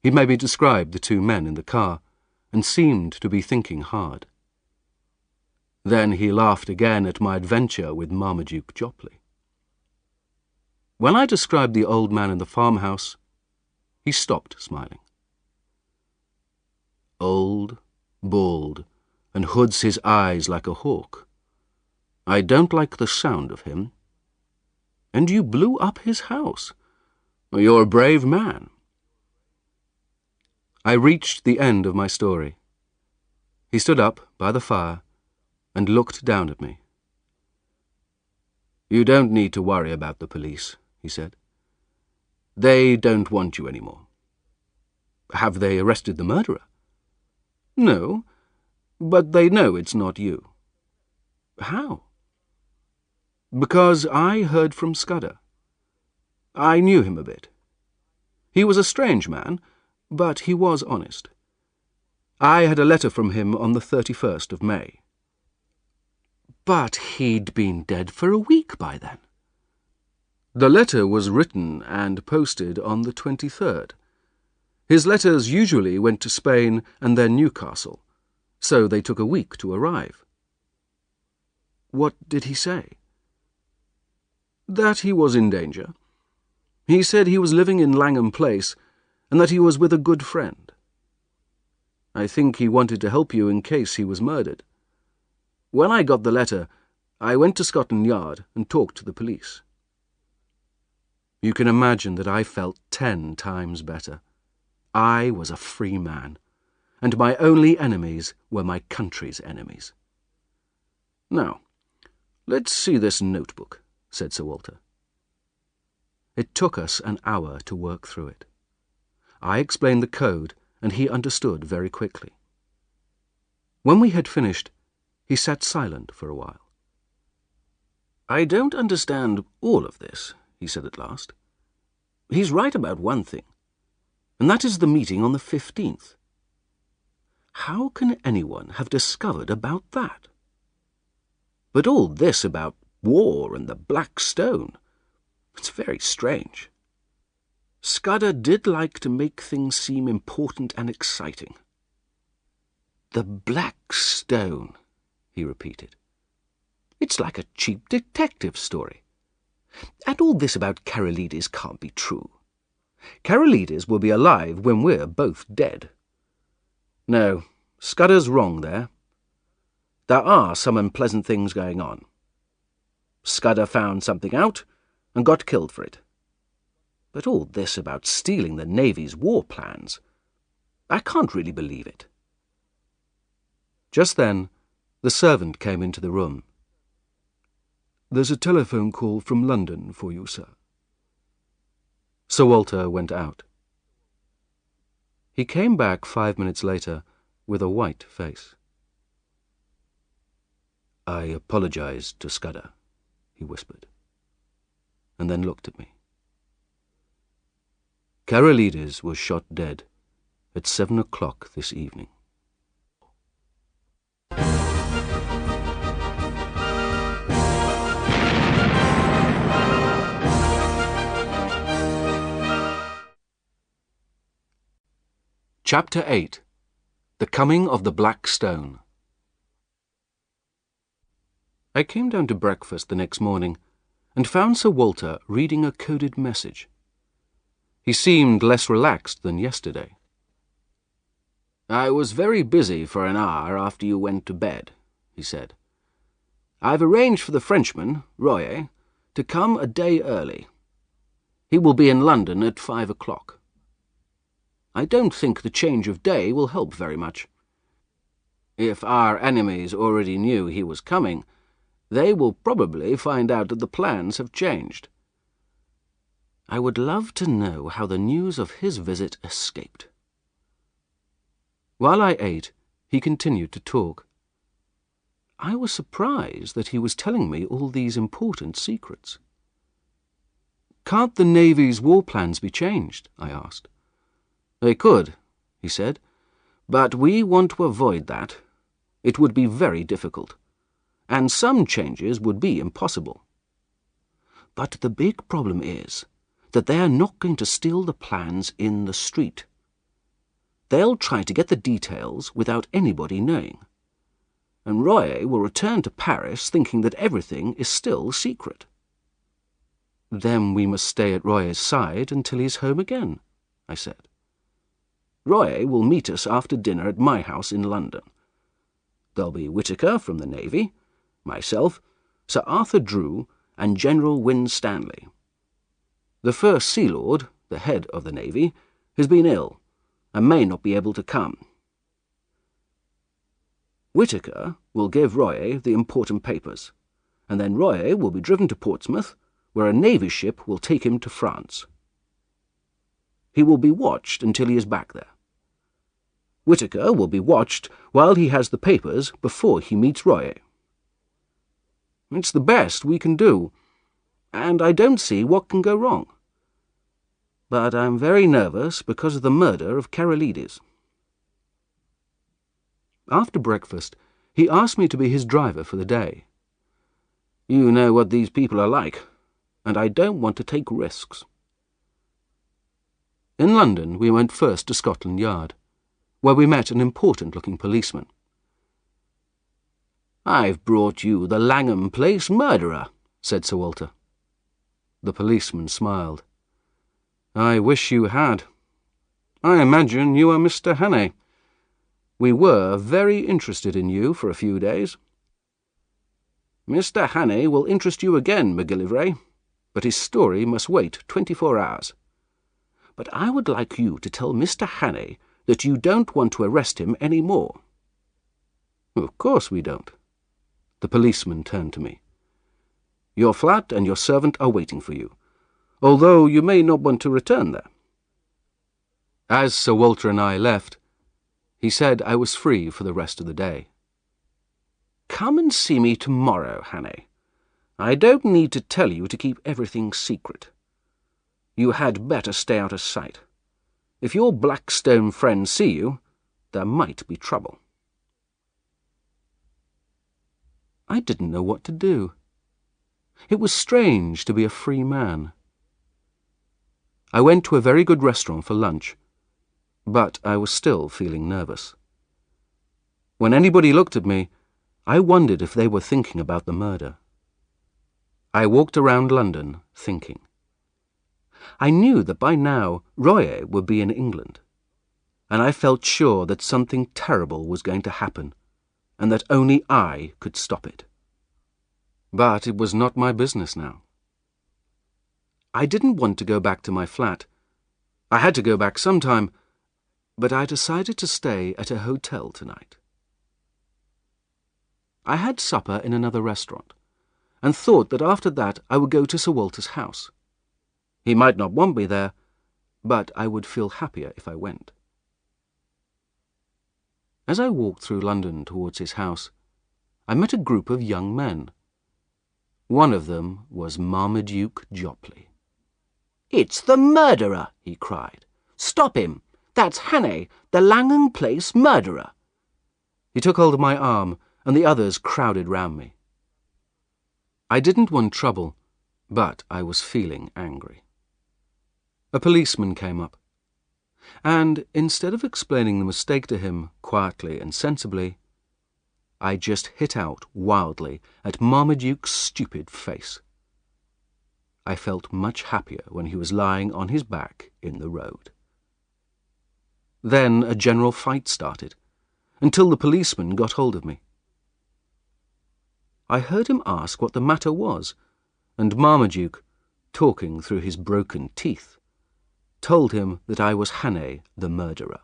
He made me describe the two men in the car, and seemed to be thinking hard. Then he laughed again at my adventure with Marmaduke Jopley. When I described the old man in the farmhouse, he stopped smiling. Old, bald, and hoods his eyes like a hawk. I don't like the sound of him. And you blew up his house. You're a brave man. I reached the end of my story. He stood up by the fire and looked down at me. "You don't need to worry about the police," he said. "They don't want you anymore." "Have they arrested the murderer?" "No, but they know it's not you." "How?" "Because I heard from Scudder. I knew him a bit. He was a strange man, but he was honest. I had a letter from him on the 31st of May. But he'd been dead for a week by then. The letter was written and posted on the 23rd. His letters usually went to Spain and then Newcastle, so they took a week to arrive. What did he say? That he was in danger. He said he was living in Langham Place and that he was with a good friend. I think he wanted to help you in case he was murdered. When I got the letter, I went to Scotland Yard and talked to the police. You can imagine that I felt 10 times better. I was a free man, and my only enemies were my country's enemies. "Now, let's see this notebook," said Sir Walter. It took us an hour to work through it. I explained the code, and he understood very quickly. When we had finished, he sat silent for a while. "I don't understand all of this," he said at last. "He's right about one thing, and that is the meeting on the 15th. How can anyone have discovered about that? But all this about war and the Black Stone, it's very strange. Scudder did like to make things seem important and exciting." "The Black Stone," he repeated. "It's like a cheap detective story. And all this about Karolides can't be true. Karolides will be alive when we're both dead. No, Scudder's wrong there. There are some unpleasant things going on. Scudder found something out and got killed for it. But all this about stealing the Navy's war plans, I can't really believe it." Just then, the servant came into the room. "There's a telephone call from London for you, sir." Sir Walter went out. He came back 5 minutes later with a white face. "I apologized to Scudder," he whispered, and then looked at me. "Karolides was shot dead at 7 o'clock this evening." Chapter 8. The Coming of the Black Stone. I came down to breakfast the next morning and found Sir Walter reading a coded message. He seemed less relaxed than yesterday. "I was very busy for an hour after you went to bed," he said. "I've arranged for the Frenchman, Royer, to come a day early. He will be in London at 5 o'clock. I don't think the change of day will help very much. If our enemies already knew he was coming, they will probably find out that the plans have changed. I would love to know how the news of his visit escaped. While I ate, he continued to talk. I was surprised that he was telling me all these important secrets. "Can't the Navy's war plans be changed?" I asked. "They could," he said, "but we want to avoid that. It would be very difficult, and some changes would be impossible. But the big problem is that they are not going to steal the plans in the street. They'll try to get the details without anybody knowing, and Royer will return to Paris thinking that everything is still secret." "Then we must stay at Royer's side until he's home again," I said. "Royer will meet us after dinner at my house in London. There'll be Whittaker from the Navy, myself, Sir Arthur Drew, and General Winstanley. The First Sea Lord, the head of the Navy, has been ill and may not be able to come. Whittaker will give Royer the important papers, and then Royer will be driven to Portsmouth, where a Navy ship will take him to France. He will be watched until he is back there. Whittaker will be watched while he has the papers before he meets Royer. It's the best we can do, and I don't see what can go wrong. But I'm very nervous because of the murder of Karolides." After breakfast, he asked me to be his driver for the day. "You know what these people are like, and I don't want to take risks." In London, we went first to Scotland Yard, where we met an important-looking policeman. "I've brought you the Langham Place murderer," said Sir Walter. The policeman smiled. "I wish you had. I imagine you are Mr. Hannay. We were very interested in you for a few days." "Mr. Hannay will interest you again, MacGillivray, but his story must wait 24 hours. But I would like you to tell Mr. Hannay that you don't want to arrest him any more." "Of course we don't." The policeman turned to me. "Your flat and your servant are waiting for you, although you may not want to return there." As Sir Walter and I left, he said I was free for the rest of the day. "Come and see me tomorrow, Hannay. I don't need to tell you to keep everything secret. You had better stay out of sight. If your Blackstone friends see you, there might be trouble." I didn't know what to do. It was strange to be a free man. I went to a very good restaurant for lunch, but I was still feeling nervous. When anybody looked at me, I wondered if they were thinking about the murder. I walked around London, thinking. I knew that by now Royer would be in England, and I felt sure that something terrible was going to happen, and that only I could stop it. But it was not my business now. I didn't want to go back to my flat. I had to go back sometime, but I decided to stay at a hotel tonight. I had supper in another restaurant, and thought that after that I would go to Sir Walter's house. He might not want me there, but I would feel happier if I went. As I walked through London towards his house, I met a group of young men. One of them was Marmaduke Jopley. "It's the murderer!" he cried. "Stop him! That's Hannay, the Langham Place murderer!" He took hold of my arm, and the others crowded round me. I didn't want trouble, but I was feeling angry. A policeman came up, and instead of explaining the mistake to him quietly and sensibly, I just hit out wildly at Marmaduke's stupid face. I felt much happier when he was lying on his back in the road. Then a general fight started, until the policeman got hold of me. I heard him ask what the matter was, and Marmaduke, talking through his broken teeth, told him that I was Hannay, the murderer.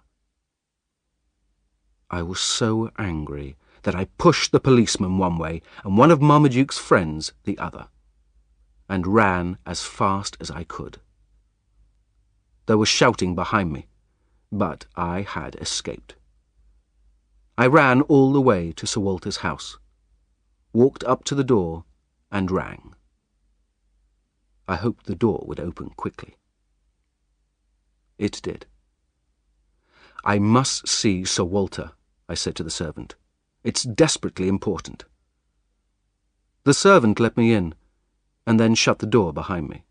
I was so angry that I pushed the policeman one way and one of Marmaduke's friends the other, and ran as fast as I could. There was shouting behind me, but I had escaped. I ran all the way to Sir Walter's house, walked up to the door, and rang. I hoped the door would open quickly. It did. "I must see Sir Walter," I said to the servant. "It's desperately important." The servant let me in, and then shut the door behind me.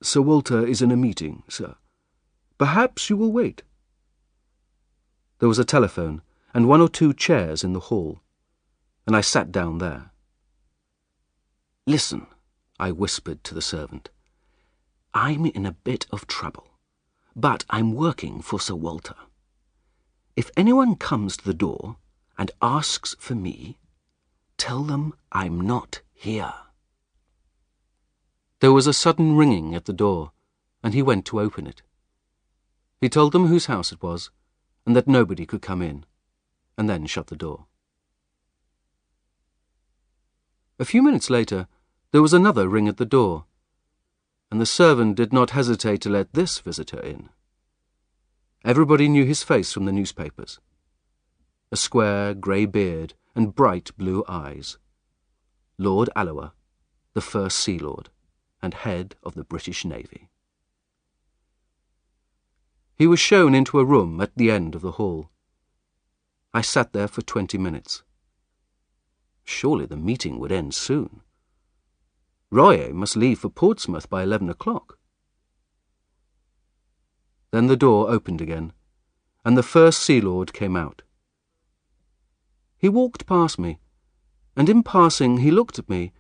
"Sir Walter is in a meeting, sir. Perhaps you will wait." There was a telephone and 1 or 2 chairs in the hall, and I sat down there. "Listen," I whispered to the servant. "I'm in a bit of trouble, but I'm working for Sir Walter. If anyone comes to the door and asks for me, tell them I'm not here." There was a sudden ringing at the door, and he went to open it. He told them whose house it was, and that nobody could come in, and then shut the door. A few minutes later, there was another ring at the door, and the servant did not hesitate to let this visitor in. Everybody knew his face from the newspapers. A square grey beard and bright blue eyes. Lord Alloa, the First Sea Lord, and head of the British Navy. He was shown into a room at the end of the hall. I sat there for 20 minutes. Surely the meeting would end soon. Royer must leave for Portsmouth by 11 o'clock. Then the door opened again, and the First Sea Lord came out. He walked past me, and in passing he looked at me,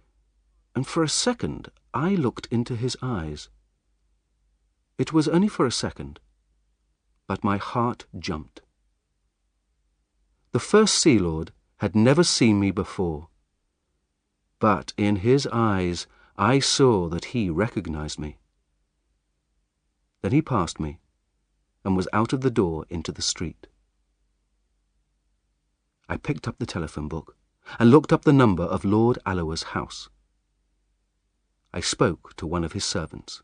and for a second I looked into his eyes. It was only for a second, but my heart jumped. The First Sea Lord had never seen me before, but in his eyes I saw that he recognized me. Then he passed me, and was out of the door into the street. I picked up the telephone book and looked up the number of Lord Alloa's house. I spoke to one of his servants.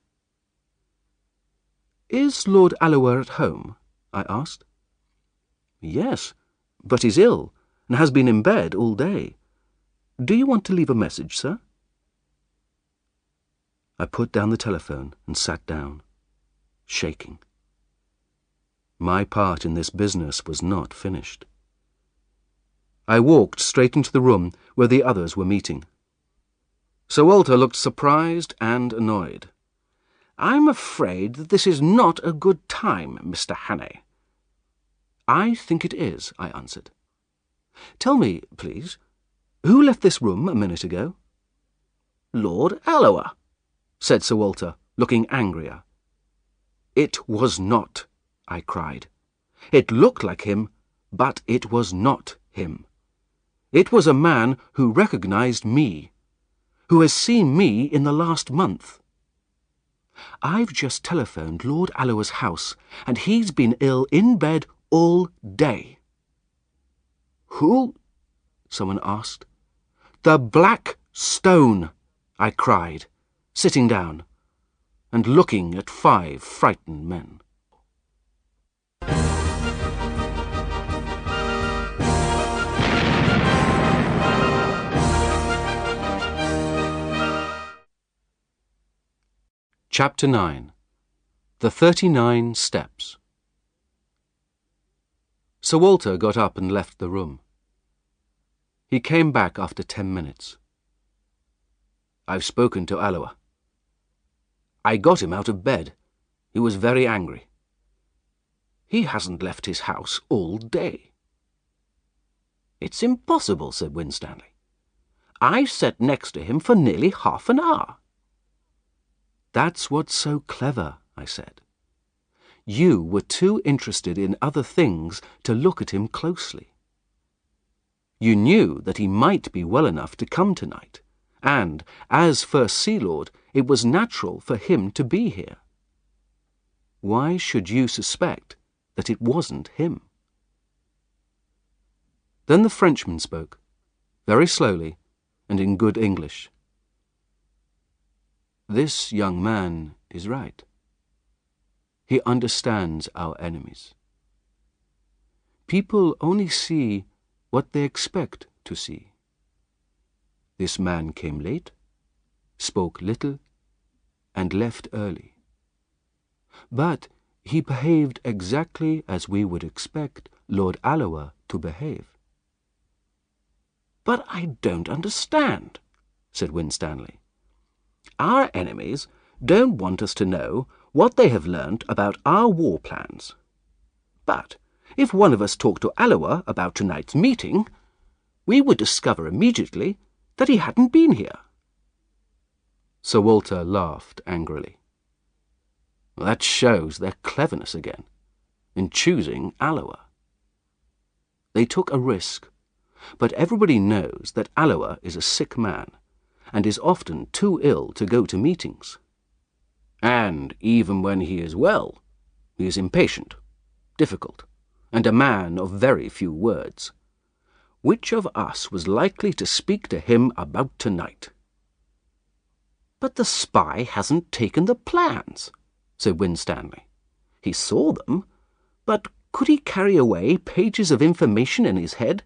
"Is Lord Alloa at home?" I asked. "Yes, but he's ill and has been in bed all day. Do you want to leave a message, sir?" I put down the telephone and sat down, shaking. My part in this business was not finished. I walked straight into the room where the others were meeting. Sir Walter looked surprised and annoyed. "I'm afraid that this is not a good time, Mr. Hannay." "I think it is," I answered. "Tell me, please, who left this room a minute ago?" "Lord Alloa," said Sir Walter, looking angrier. "It was not," I cried. "It looked like him, but it was not him. It was a man who recognized me, who has seen me in the last month. I've just telephoned Lord Alloa's house, and he's been ill in bed all day." "Who?" someone asked. "The Black Stone," I cried, sitting down and looking at 5 frightened men. Chapter 9. The 39 Steps. Sir Walter got up and left the room. He came back after 10 minutes. "I've spoken to Alloa. I got him out of bed. He was very angry. He hasn't left his house all day." "It's impossible," said Winstanley. "I sat next to him for nearly half an hour." "That's what's so clever," I said. "You were too interested in other things to look at him closely. You knew that he might be well enough to come tonight, and, as First Sea Lord, it was natural for him to be here. why should you suspect that it wasn't him? Then the Frenchman spoke, very slowly and in good English. This young man is right. He understands our enemies. People only see what they expect to see. This man came late, spoke little, and left early. But he behaved exactly as we would expect Lord Alloa to behave. But I don't understand, said Winstanley. Our enemies don't want us to know what they have learnt about our war plans. But if one of us talked to Alloa about tonight's meeting, we would discover immediately that he hadn't been here. Sir Walter laughed angrily. That shows their cleverness again, in choosing Alloa. They took a risk, but everybody knows that Alloa is a sick man, and is often too ill to go to meetings. And even when he is well, he is impatient, difficult, and a man of very few words. Which of us was likely to speak to him about tonight? But the spy hasn't taken the plans, said Winstanley. He saw them, but could he carry away pages of information in his head?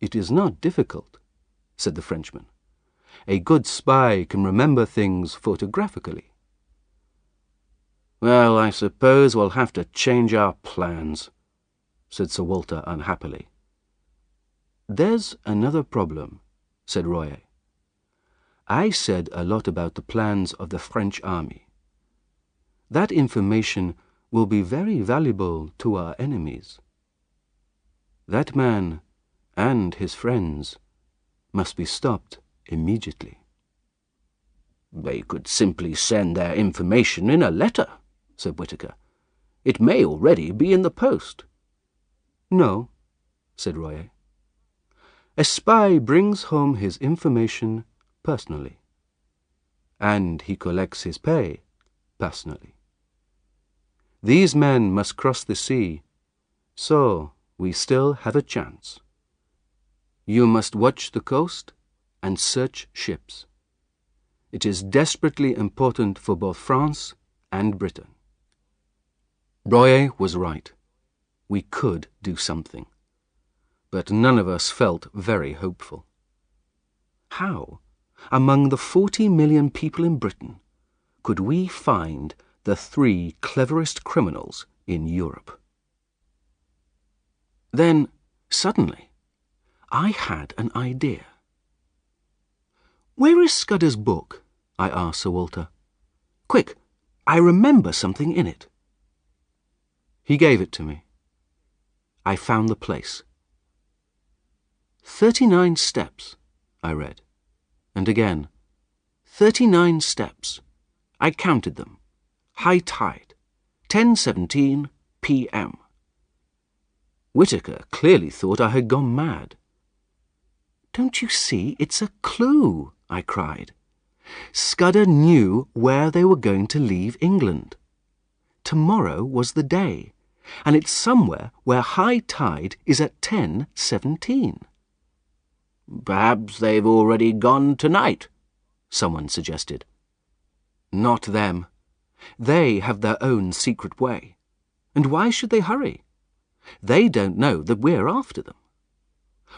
It is not difficult, said the Frenchman. A good spy can remember things photographically. Well, I suppose we'll have to change our plans, said Sir Walter unhappily. There's another problem, said Royer. I said a lot about the plans of the French army. That information will be very valuable to our enemies. That man and his friends must be stopped immediately. They could simply send their information in a letter, said Whittaker. It may already be in the post. No, said Royer. A spy brings home his information personally, and he collects his pay personally. These men must cross the sea, so we still have a chance. You must watch the coast and search ships. It is desperately important for both France and Britain. Royer was right. We could do something. But none of us felt very hopeful. How, among the 40 million people in Britain, could we find the 3 cleverest criminals in Europe? Then, suddenly, I had an idea. "Where is Scudder's book?" I asked Sir Walter. "Quick, I remember something in it." He gave it to me. I found the place. 39 steps, I read, and again, 39 steps. I counted them. High tide, 10:17 p.m. Whittaker clearly thought I had gone mad. "Don't you see, it's a clue," I cried. Scudder knew where they were going to leave England. Tomorrow was the day, and it's somewhere where high tide is at 10:17. "Perhaps they've already gone tonight," someone suggested. Not them. They have their own secret way. And why should they hurry? They don't know that we're after them.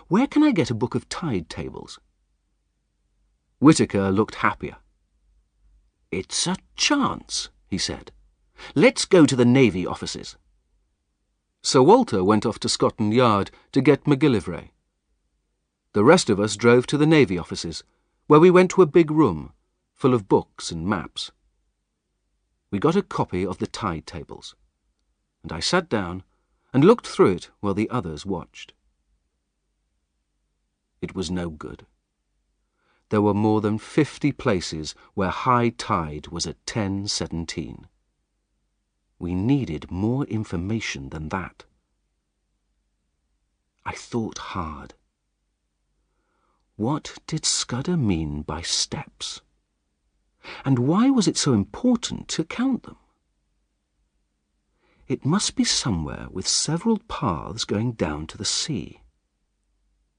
Where can I get a book of tide tables? Whittaker looked happier. "It's a chance," he said. "Let's go to the Navy offices." Sir Walter went off to Scotland Yard to get MacGillivray. The rest of us drove to the Navy offices, where we went to a big room, full of books and maps. We got a copy of the tide tables, and I sat down and looked through it while the others watched. It was no good. There were more than 50 places where high tide was at 10:17. We needed more information than that. I thought hard. What did Scudder mean by steps? And why was it so important to count them? It must be somewhere with several paths going down to the sea.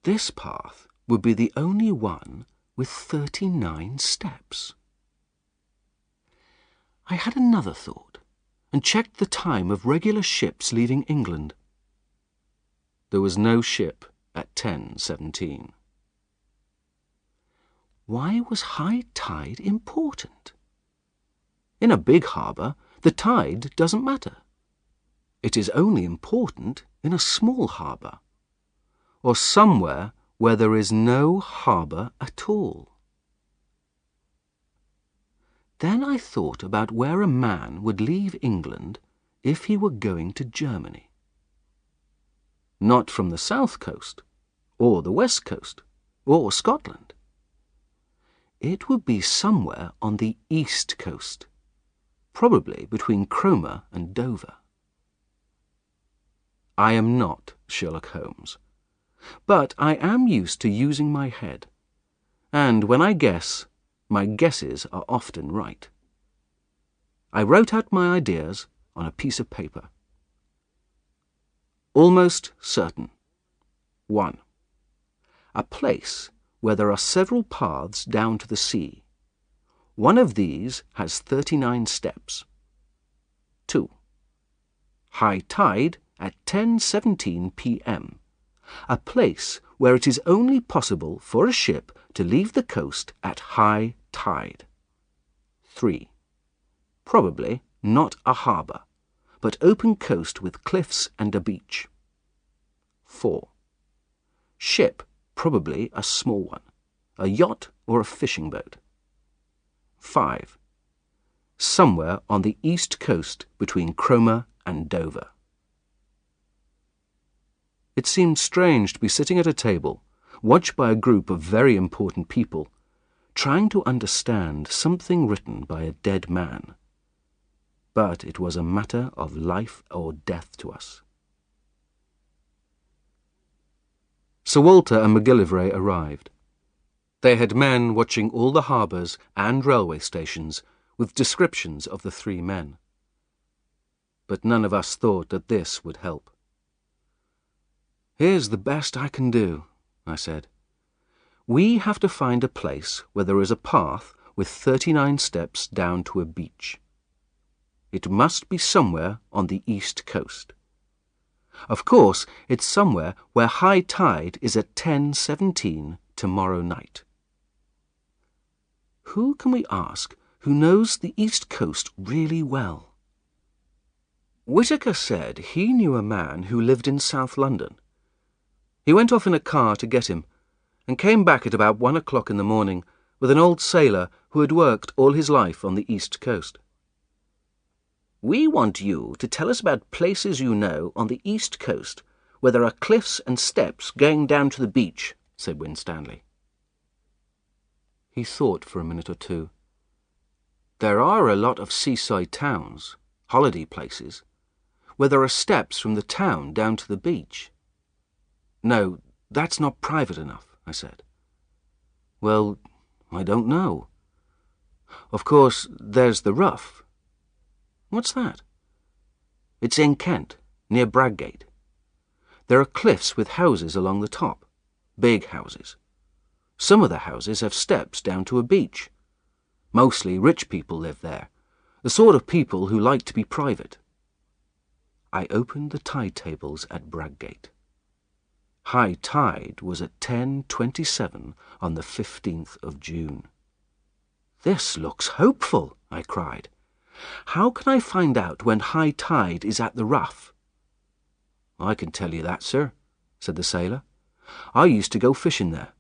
This path would be the only one with 39 steps. I had another thought and checked the time of regular ships leaving England. There was no ship at 10:17. Why was high tide important? In a big harbour, the tide doesn't matter. It is only important in a small harbour, or somewhere where there is no harbour at all. Then I thought about where a man would leave England if he were going to Germany. Not from the south coast, or the west coast, or Scotland. It would be somewhere on the east coast, probably between Cromer and Dover. I am not Sherlock Holmes, but I am used to using my head, and when I guess, my guesses are often right. I wrote out my ideas on a piece of paper. Almost certain. 1. A place where there are several paths down to the sea. One of these has 39 steps. 2. High tide at 10:17 p.m. A place where it is only possible for a ship to leave the coast at high tide. 3. Probably not a harbour, but open coast with cliffs and a beach. 4. Ship, probably a small one, a yacht or a fishing boat. 5. Somewhere on the east coast between Cromer and Dover. It seemed strange to be sitting at a table, watched by a group of very important people, trying to understand something written by a dead man. But it was a matter of life or death to us. Sir Walter and MacGillivray arrived. They had men watching all the harbours and railway stations with descriptions of the 3 men. But none of us thought that this would help. "Here's the best I can do," I said. "We have to find a place where there is a path with 39 steps down to a beach. It must be somewhere on the east coast. Of course, it's somewhere where high tide is at 10:17 tomorrow night. Who can we ask who knows the east coast really well?" Whittaker said he knew a man who lived in South London. He went off in a car to get him, and came back at about 1 o'clock in the morning with an old sailor who had worked all his life on the east coast. "We want you to tell us about places you know on the east coast where there are cliffs and steps going down to the beach," said Winstanley. He thought for a minute or two. "There are a lot of seaside towns, holiday places, where there are steps from the town down to the beach." "No, that's not private enough," I said. "Well, I don't know. Of course, there's the Rough." "What's that?" "It's in Kent, near Bradgate. There are cliffs with houses along the top, big houses. Some of the houses have steps down to a beach. Mostly rich people live there, the sort of people who like to be private." I opened the tide tables at Bradgate. High tide was at 10:27 on the 15th of June. "This looks hopeful," I cried. "How can I find out when high tide is at the Rough?" "I can tell you that, sir," said the sailor. "I used to go fishing there.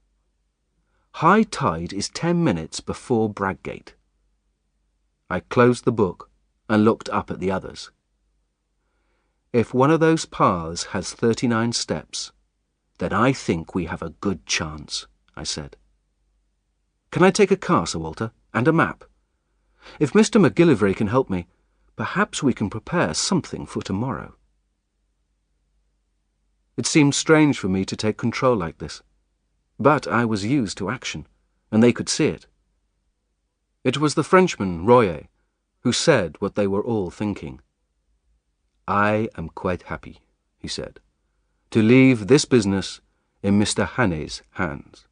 High tide is 10 minutes before Bradgate." I closed the book and looked up at the others. "If one of those paths has 39 steps, then I think we have a good chance," I said. "Can I take a car, Sir Walter, and a map? If Mr. MacGillivray can help me, perhaps we can prepare something for tomorrow." It seemed strange for me to take control like this, but I was used to action, and they could see it. It was the Frenchman, Royer, who said what they were all thinking. I am quite happy," he said, "to leave this business in Mr. Hannay's hands."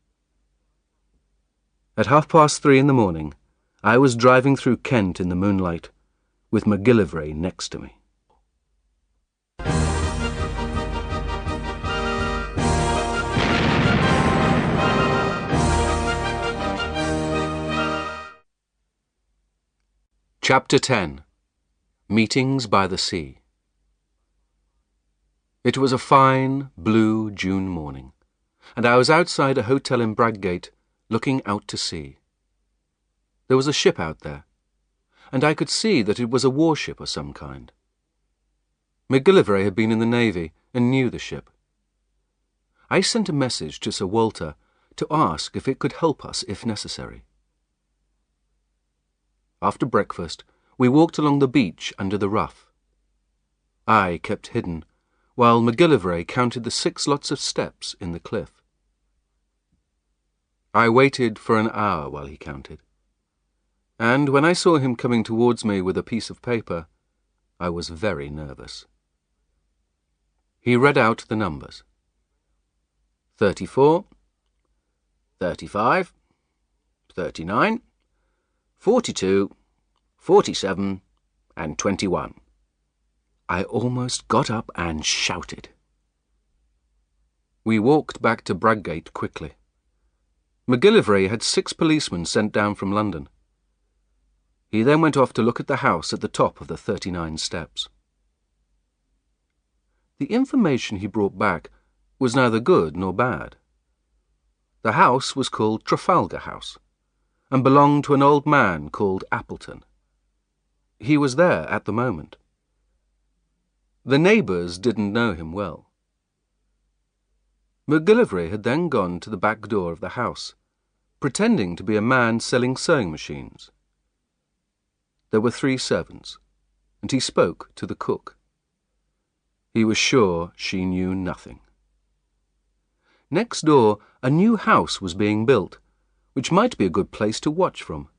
At 3:30 in the morning, I was driving through Kent in the moonlight, with MacGillivray next to me. Chapter 10. Meetings by the Sea. It was a fine, blue June morning, and I was outside a hotel in Bradgate, looking out to sea. There was a ship out there, and I could see that it was a warship of some kind. MacGillivray had been in the Navy and knew the ship. I sent a message to Sir Walter to ask if it could help us if necessary. After breakfast, we walked along the beach under the Rough. I kept hidden, while MacGillivray counted the 6 lots of steps in the cliff. I waited for an hour while he counted, and when I saw him coming towards me with a piece of paper, I was very nervous. He read out the numbers. 34, 35, 39, 42, 47, and 21. I almost got up and shouted. We walked back to Bradgate quickly. MacGillivray had 6 policemen sent down from London. He then went off to look at the house at the top of the 39 steps. The information he brought back was neither good nor bad. The house was called Trafalgar House, and belonged to an old man called Appleton. He was there at the moment. The neighbours didn't know him well. MacGillivray had then gone to the back door of the house, pretending to be a man selling sewing machines. There were 3 servants, and he spoke to the cook. He was sure she knew nothing. Next door, a new house was being built, which might be a good place to watch from.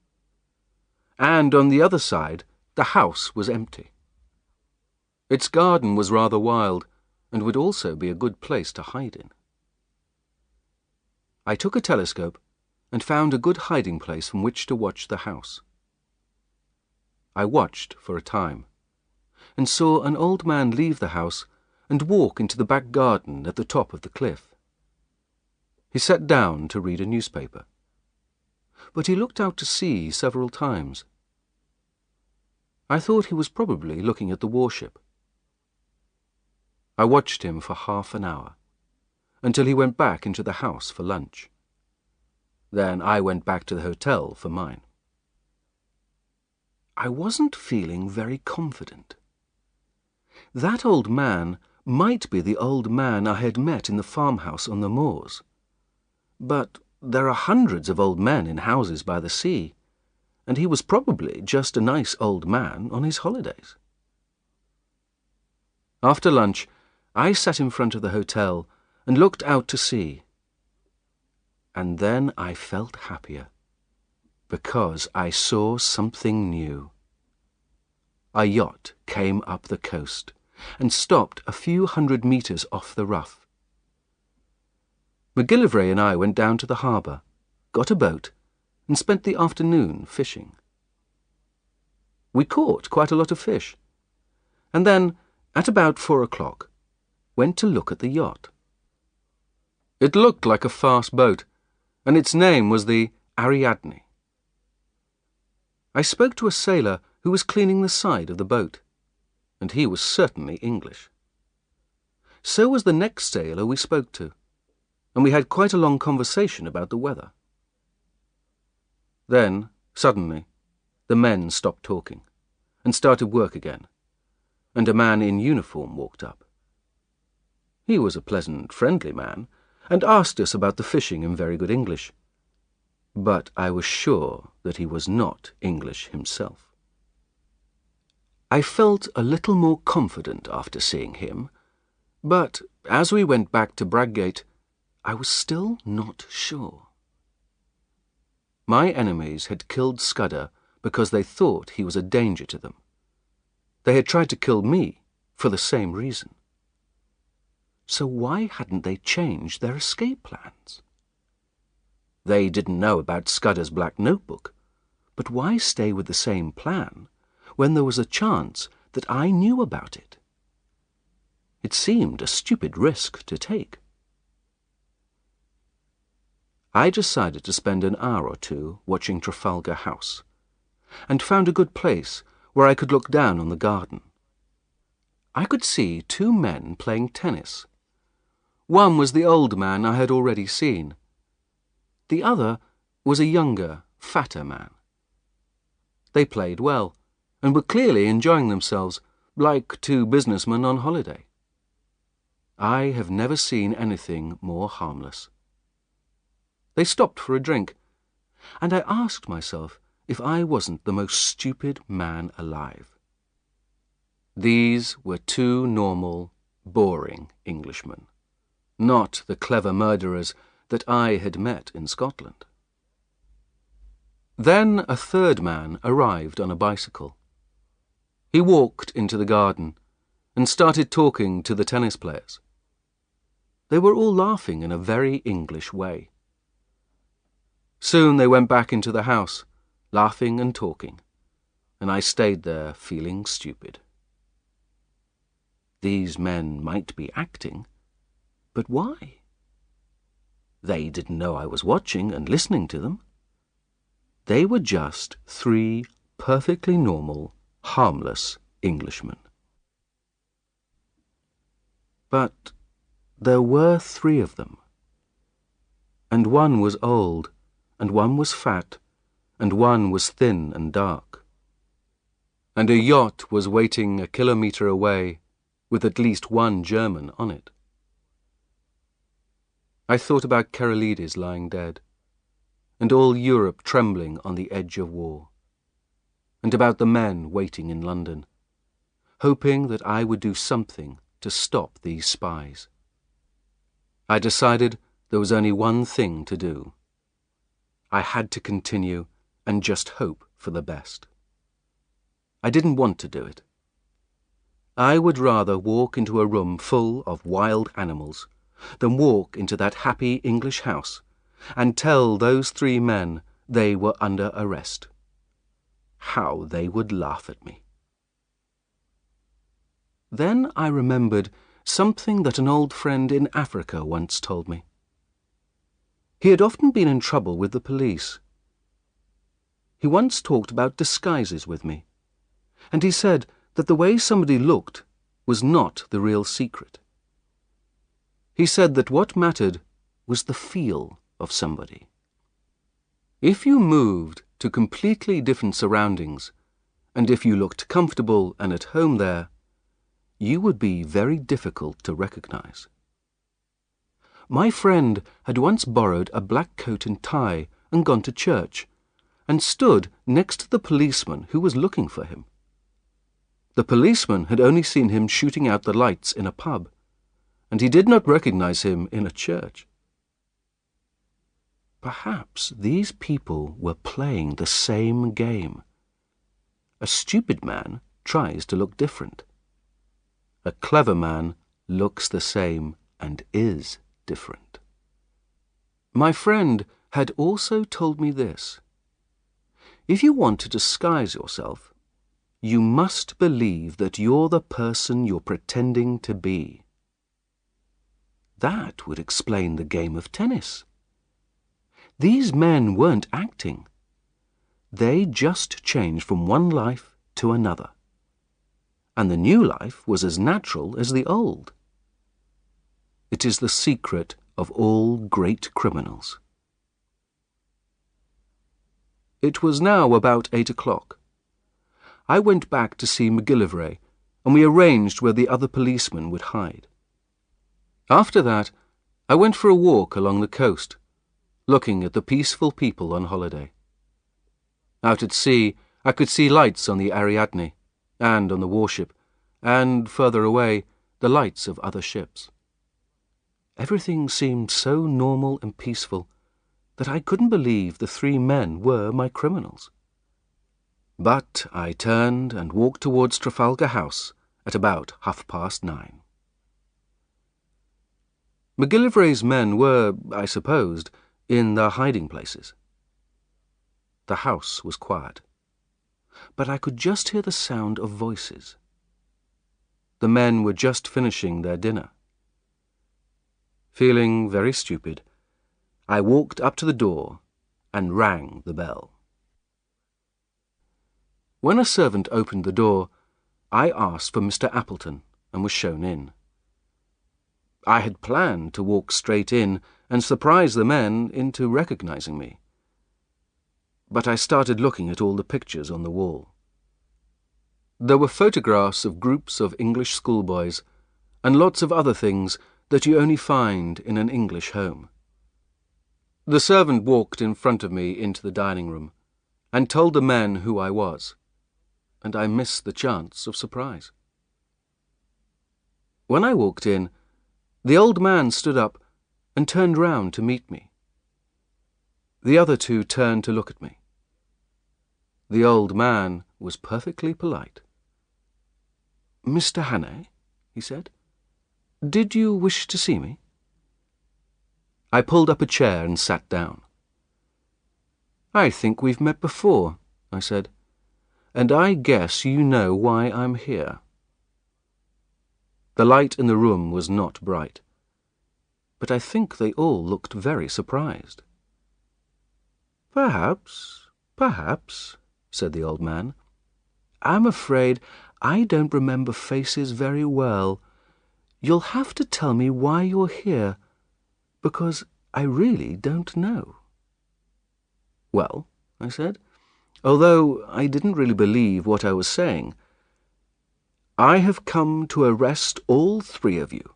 And on the other side, the house was empty. Its garden was rather wild, and would also be a good place to hide in. I took a telescope and found a good hiding place from which to watch the house. I watched for a time, and saw an old man leave the house and walk into the back garden at the top of the cliff. He sat down to read a newspaper, but he looked out to sea several times. I thought he was probably looking at the warship. I watched him for half an hour, until he went back into the house for lunch. Then I went back to the hotel for mine. I wasn't feeling very confident. That old man might be the old man I had met in the farmhouse on the moors. But there are hundreds of old men in houses by the sea, and he was probably just a nice old man on his holidays. After lunch, I sat in front of the hotel and looked out to sea. And then I felt happier, because I saw something new. A yacht came up the coast and stopped a few hundred meters off the Rough. MacGillivray and I went down to the harbour, got a boat, and spent the afternoon fishing. We caught quite a lot of fish, and then, at about 4 o'clock, went to look at the yacht. It looked like a fast boat, and its name was the Ariadne. I spoke to a sailor who was cleaning the side of the boat, and he was certainly English. So was the next sailor we spoke to, and we had quite a long conversation about the weather. Then, suddenly, the men stopped talking and started work again, and a man in uniform walked up. He was a pleasant, friendly man, and asked us about the fishing in very good English. But I was sure that he was not English himself. I felt a little more confident after seeing him, but as we went back to Bradgate, I was still not sure. My enemies had killed Scudder because they thought he was a danger to them. They had tried to kill me for the same reason. So why hadn't they changed their escape plans? They didn't know about Scudder's black notebook, but why stay with the same plan when there was a chance that I knew about it? It seemed a stupid risk to take. I decided to spend an hour or two watching Trafalgar House, and found a good place where I could look down on the garden. I could see two men playing tennis. One was the old man I had already seen. The other was a younger, fatter man. They played well, and were clearly enjoying themselves, like two businessmen on holiday. I have never seen anything more harmless. They stopped for a drink, and I asked myself if I wasn't the most stupid man alive. These were two normal, boring Englishmen, not the clever murderers that I had met in Scotland. Then a third man arrived on a bicycle. He walked into the garden and started talking to the tennis players. They were all laughing in a very English way. Soon they went back into the house, laughing and talking, and I stayed there feeling stupid. These men might be acting, but why? They didn't know I was watching and listening to them. They were just three perfectly normal, harmless Englishmen. But there were three of them, and one was old, and one was fat, and one was thin and dark. And a yacht was waiting a kilometre away with at least one German on it. I thought about Keralides lying dead, and all Europe trembling on the edge of war, and about the men waiting in London, hoping that I would do something to stop these spies. I decided there was only one thing to do. I had to continue and just hope for the best. I didn't want to do it. I would rather walk into a room full of wild animals than walk into that happy English house and tell those three men they were under arrest. How they would laugh at me. Then I remembered something that an old friend in Africa once told me. He had often been in trouble with the police. He once talked about disguises with me, and he said that the way somebody looked was not the real secret. He said that what mattered was the feel of somebody. If you moved to completely different surroundings, and if you looked comfortable and at home there, you would be very difficult to recognize. My friend had once borrowed a black coat and tie and gone to church, and stood next to the policeman who was looking for him. The policeman had only seen him shooting out the lights in a pub, and he did not recognize him in a church. Perhaps these people were playing the same game. A stupid man tries to look different. A clever man looks the same and is different. My friend had also told me this. If you want to disguise yourself, you must believe that you're the person you're pretending to be. That would explain the game of tennis. These men weren't acting. They just changed from one life to another. And the new life was as natural as the old. It is the secret of all great criminals. It was now about 8 o'clock. I went back to see McGillivray, and we arranged where the other policemen would hide. After that, I went for a walk along the coast, looking at the peaceful people on holiday. Out at sea, I could see lights on the Ariadne, and on the warship, and, further away, the lights of other ships. Everything seemed so normal and peaceful that I couldn't believe the three men were my criminals. But I turned and walked towards Trafalgar House at about 9:30. MacGillivray's men were, I supposed, in their hiding places. The house was quiet, but I could just hear the sound of voices. The men were just finishing their dinner. Feeling very stupid, I walked up to the door and rang the bell. When a servant opened the door, I asked for Mr. Appleton and was shown in. I had planned to walk straight in and surprise the men into recognizing me. But I started looking at all the pictures on the wall. There were photographs of groups of English schoolboys and lots of other things that you only find in an English home. The servant walked in front of me into the dining room and told the men who I was, and I missed the chance of surprise. When I walked in, the old man stood up and turned round to meet me. The other two turned to look at me. The old man was perfectly polite. "Mr. Hannay," he said, "did you wish to see me?" I pulled up a chair and sat down. "I think we've met before," I said, "and I guess you know why I'm here." The light in the room was not bright, but I think they all looked very surprised. Perhaps, said the old man. "I'm afraid I don't remember faces very well. You'll have to tell me why you're here, because I really don't know." "Well," I said, although I didn't really believe what I was saying, "I have come to arrest all three of you."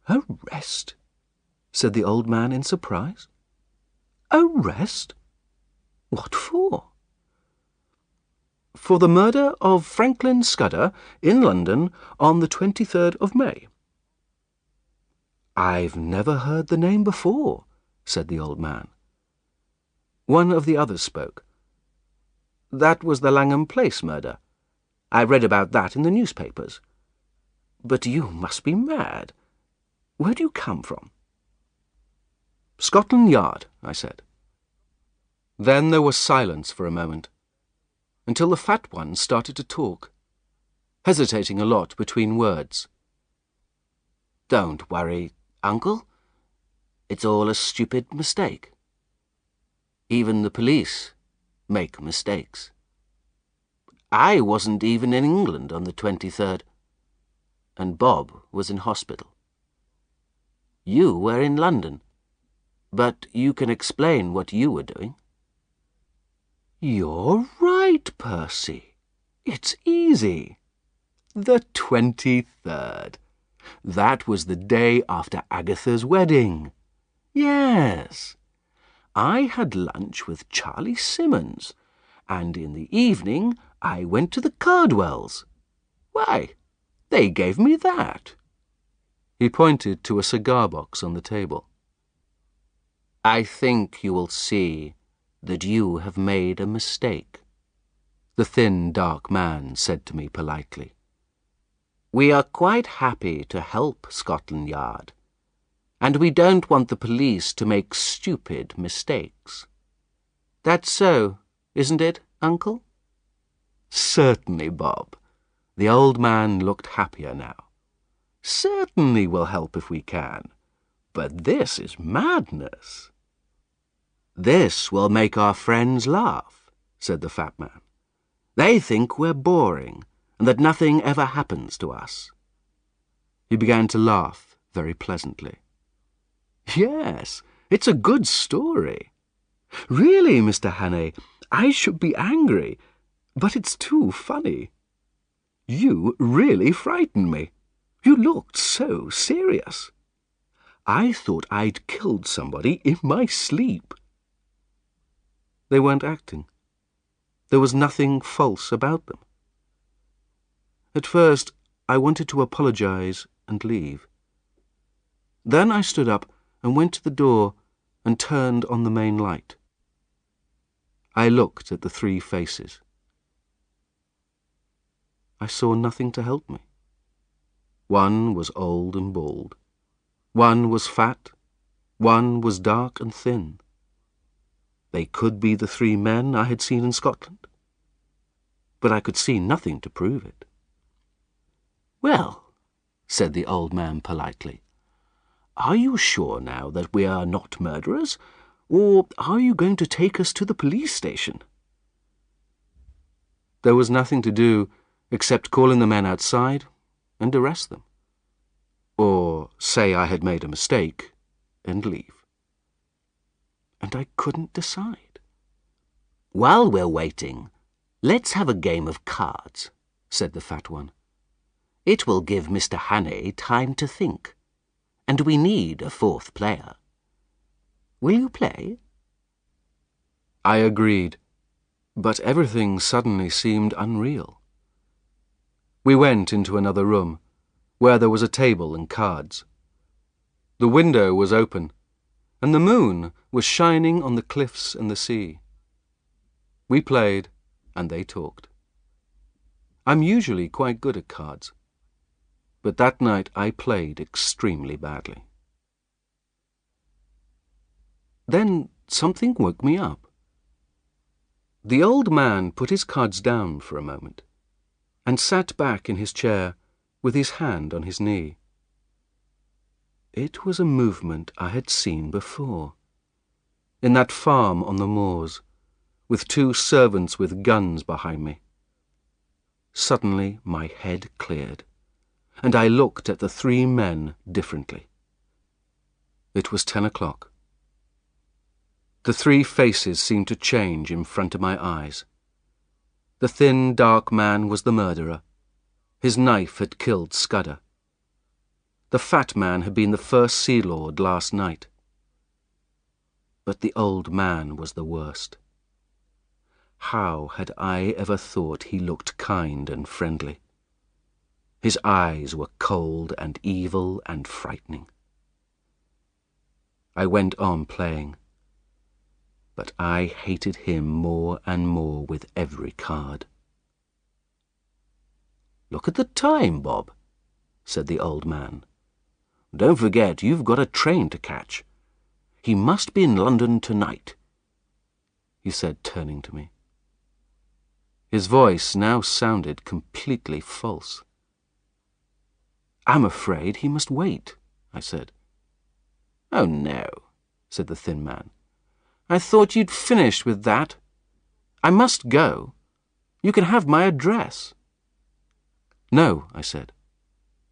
"Arrest?" said the old man in surprise. "Arrest? What for?" "For the murder of Franklin Scudder in London on the 23rd of May. "I've never heard the name before," said the old man. One of the others spoke. "That was the Langham Place murder. I read about that in the newspapers. But you must be mad. Where do you come from?" "Scotland Yard," I said. Then there was silence for a moment, until the fat one started to talk, hesitating a lot between words. "Don't worry, Uncle. It's all a stupid mistake. Even the police make mistakes. I wasn't even in England on the 23rd, and Bob was in hospital. You were in London, but you can explain what you were doing." "You're right, Percy. It's easy. The 23rd. That was the day after Agatha's wedding. Yes. I had lunch with Charlie Simmons, and in the evening I went to the Cardwells. Why, they gave me that." He pointed to a cigar box on the table. "I think you will see that you have made a mistake," the thin, dark man said to me politely. "We are quite happy to help Scotland Yard, and we don't want the police to make stupid mistakes. That's so, isn't it, Uncle?" "Certainly, Bob." The old man looked happier now. "Certainly we'll help if we can. But this is madness." "This will make our friends laugh," said the fat man. "They think we're boring and that nothing ever happens to us." He began to laugh very pleasantly. "Yes, it's a good story. Really, Mr. Hannay, I should be angry, but it's too funny. You really frightened me. You looked so serious. I thought I'd killed somebody in my sleep." They weren't acting. There was nothing false about them. At first, I wanted to apologize and leave. Then I stood up and went to the door and turned on the main light. I looked at the three faces. I saw nothing to help me. One was old and bald. One was fat. One was dark and thin. They could be the 3 men I had seen in Scotland, but I could see nothing to prove it. "Well," said the old man politely, "are you sure now that we are not murderers, or are you going to take us to the police station?" There was nothing to do except calling the men outside and arrest them, or say I had made a mistake and leave. And I couldn't decide. "While we're waiting, let's have a game of cards," said the fat one. "It will give Mr. Hannay time to think, and we need a 4th player. Will you play?" I agreed, but everything suddenly seemed unreal. We went into another room, where there was a table and cards. The window was open, and the moon was shining on the cliffs and the sea. We played, and they talked. I'm usually quite good at cards, but that night I played extremely badly. Then something woke me up. The old man put his cards down for a moment and sat back in his chair with his hand on his knee. It was a movement I had seen before, in that farm on the moors, with 2 servants with guns behind me. Suddenly my head cleared, and I looked at the 3 men differently. It was 10 o'clock. The 3 faces seemed to change in front of my eyes. The thin, dark man was the murderer. His knife had killed Scudder. The fat man had been the first Sea Lord last night. But the old man was the worst. How had I ever thought he looked kind and friendly? His eyes were cold and evil and frightening. I went on playing, but I hated him more and more with every card. "Look at the time, Bob," said the old man. "Don't forget you've got a train to catch. He must be in London tonight," he said, turning to me. His voice now sounded completely false. "I'm afraid he must wait," I said. "Oh, no," said the thin man. "I thought you'd finished with that. I must go. You can have my address." "No," I said.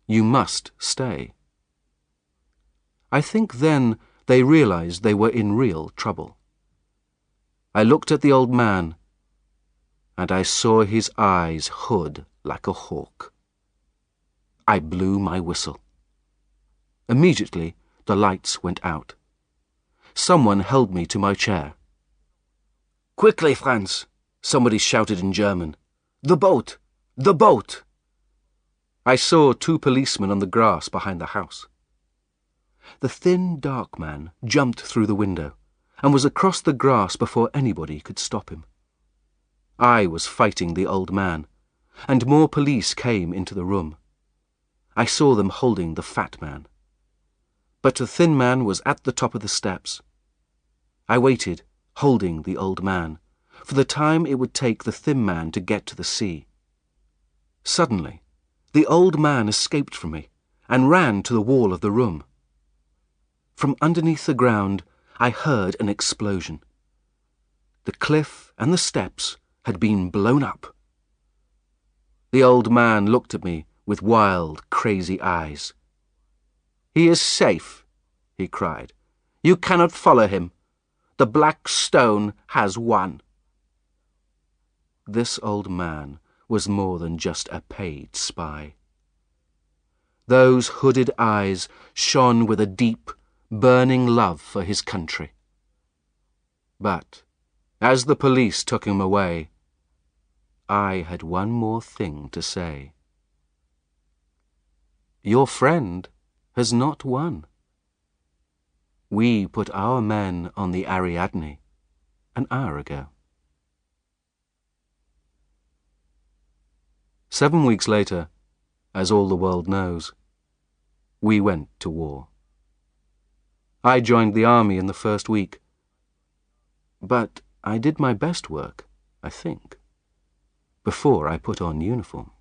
"You must stay." I think then they realized they were in real trouble. I looked at the old man, and I saw his eyes hood like a hawk. I blew my whistle. Immediately the lights went out. Someone held me to my chair. "Quickly, Franz!" somebody shouted in German. "The boat! The boat!" I saw 2 policemen on the grass behind the house. The thin, dark man jumped through the window and was across the grass before anybody could stop him. I was fighting the old man, and more police came into the room. I saw them holding the fat man. But the thin man was at the top of the steps. I waited, holding the old man, for the time it would take the thin man to get to the sea. Suddenly, the old man escaped from me and ran to the wall of the room. From underneath the ground, I heard an explosion. The cliff and the steps had been blown up. The old man looked at me with wild, crazy eyes. "He is safe," he cried. "You cannot follow him. The Black Stone has won." This old man was more than just a paid spy. Those hooded eyes shone with a deep, burning love for his country. But as the police took him away, I had one more thing to say. Your friend has not won. We put our men on the Ariadne an hour ago. 7 weeks later, as all the world knows, we went to war. I joined the army in the first week, but I did my best work, I think, before I put on uniform.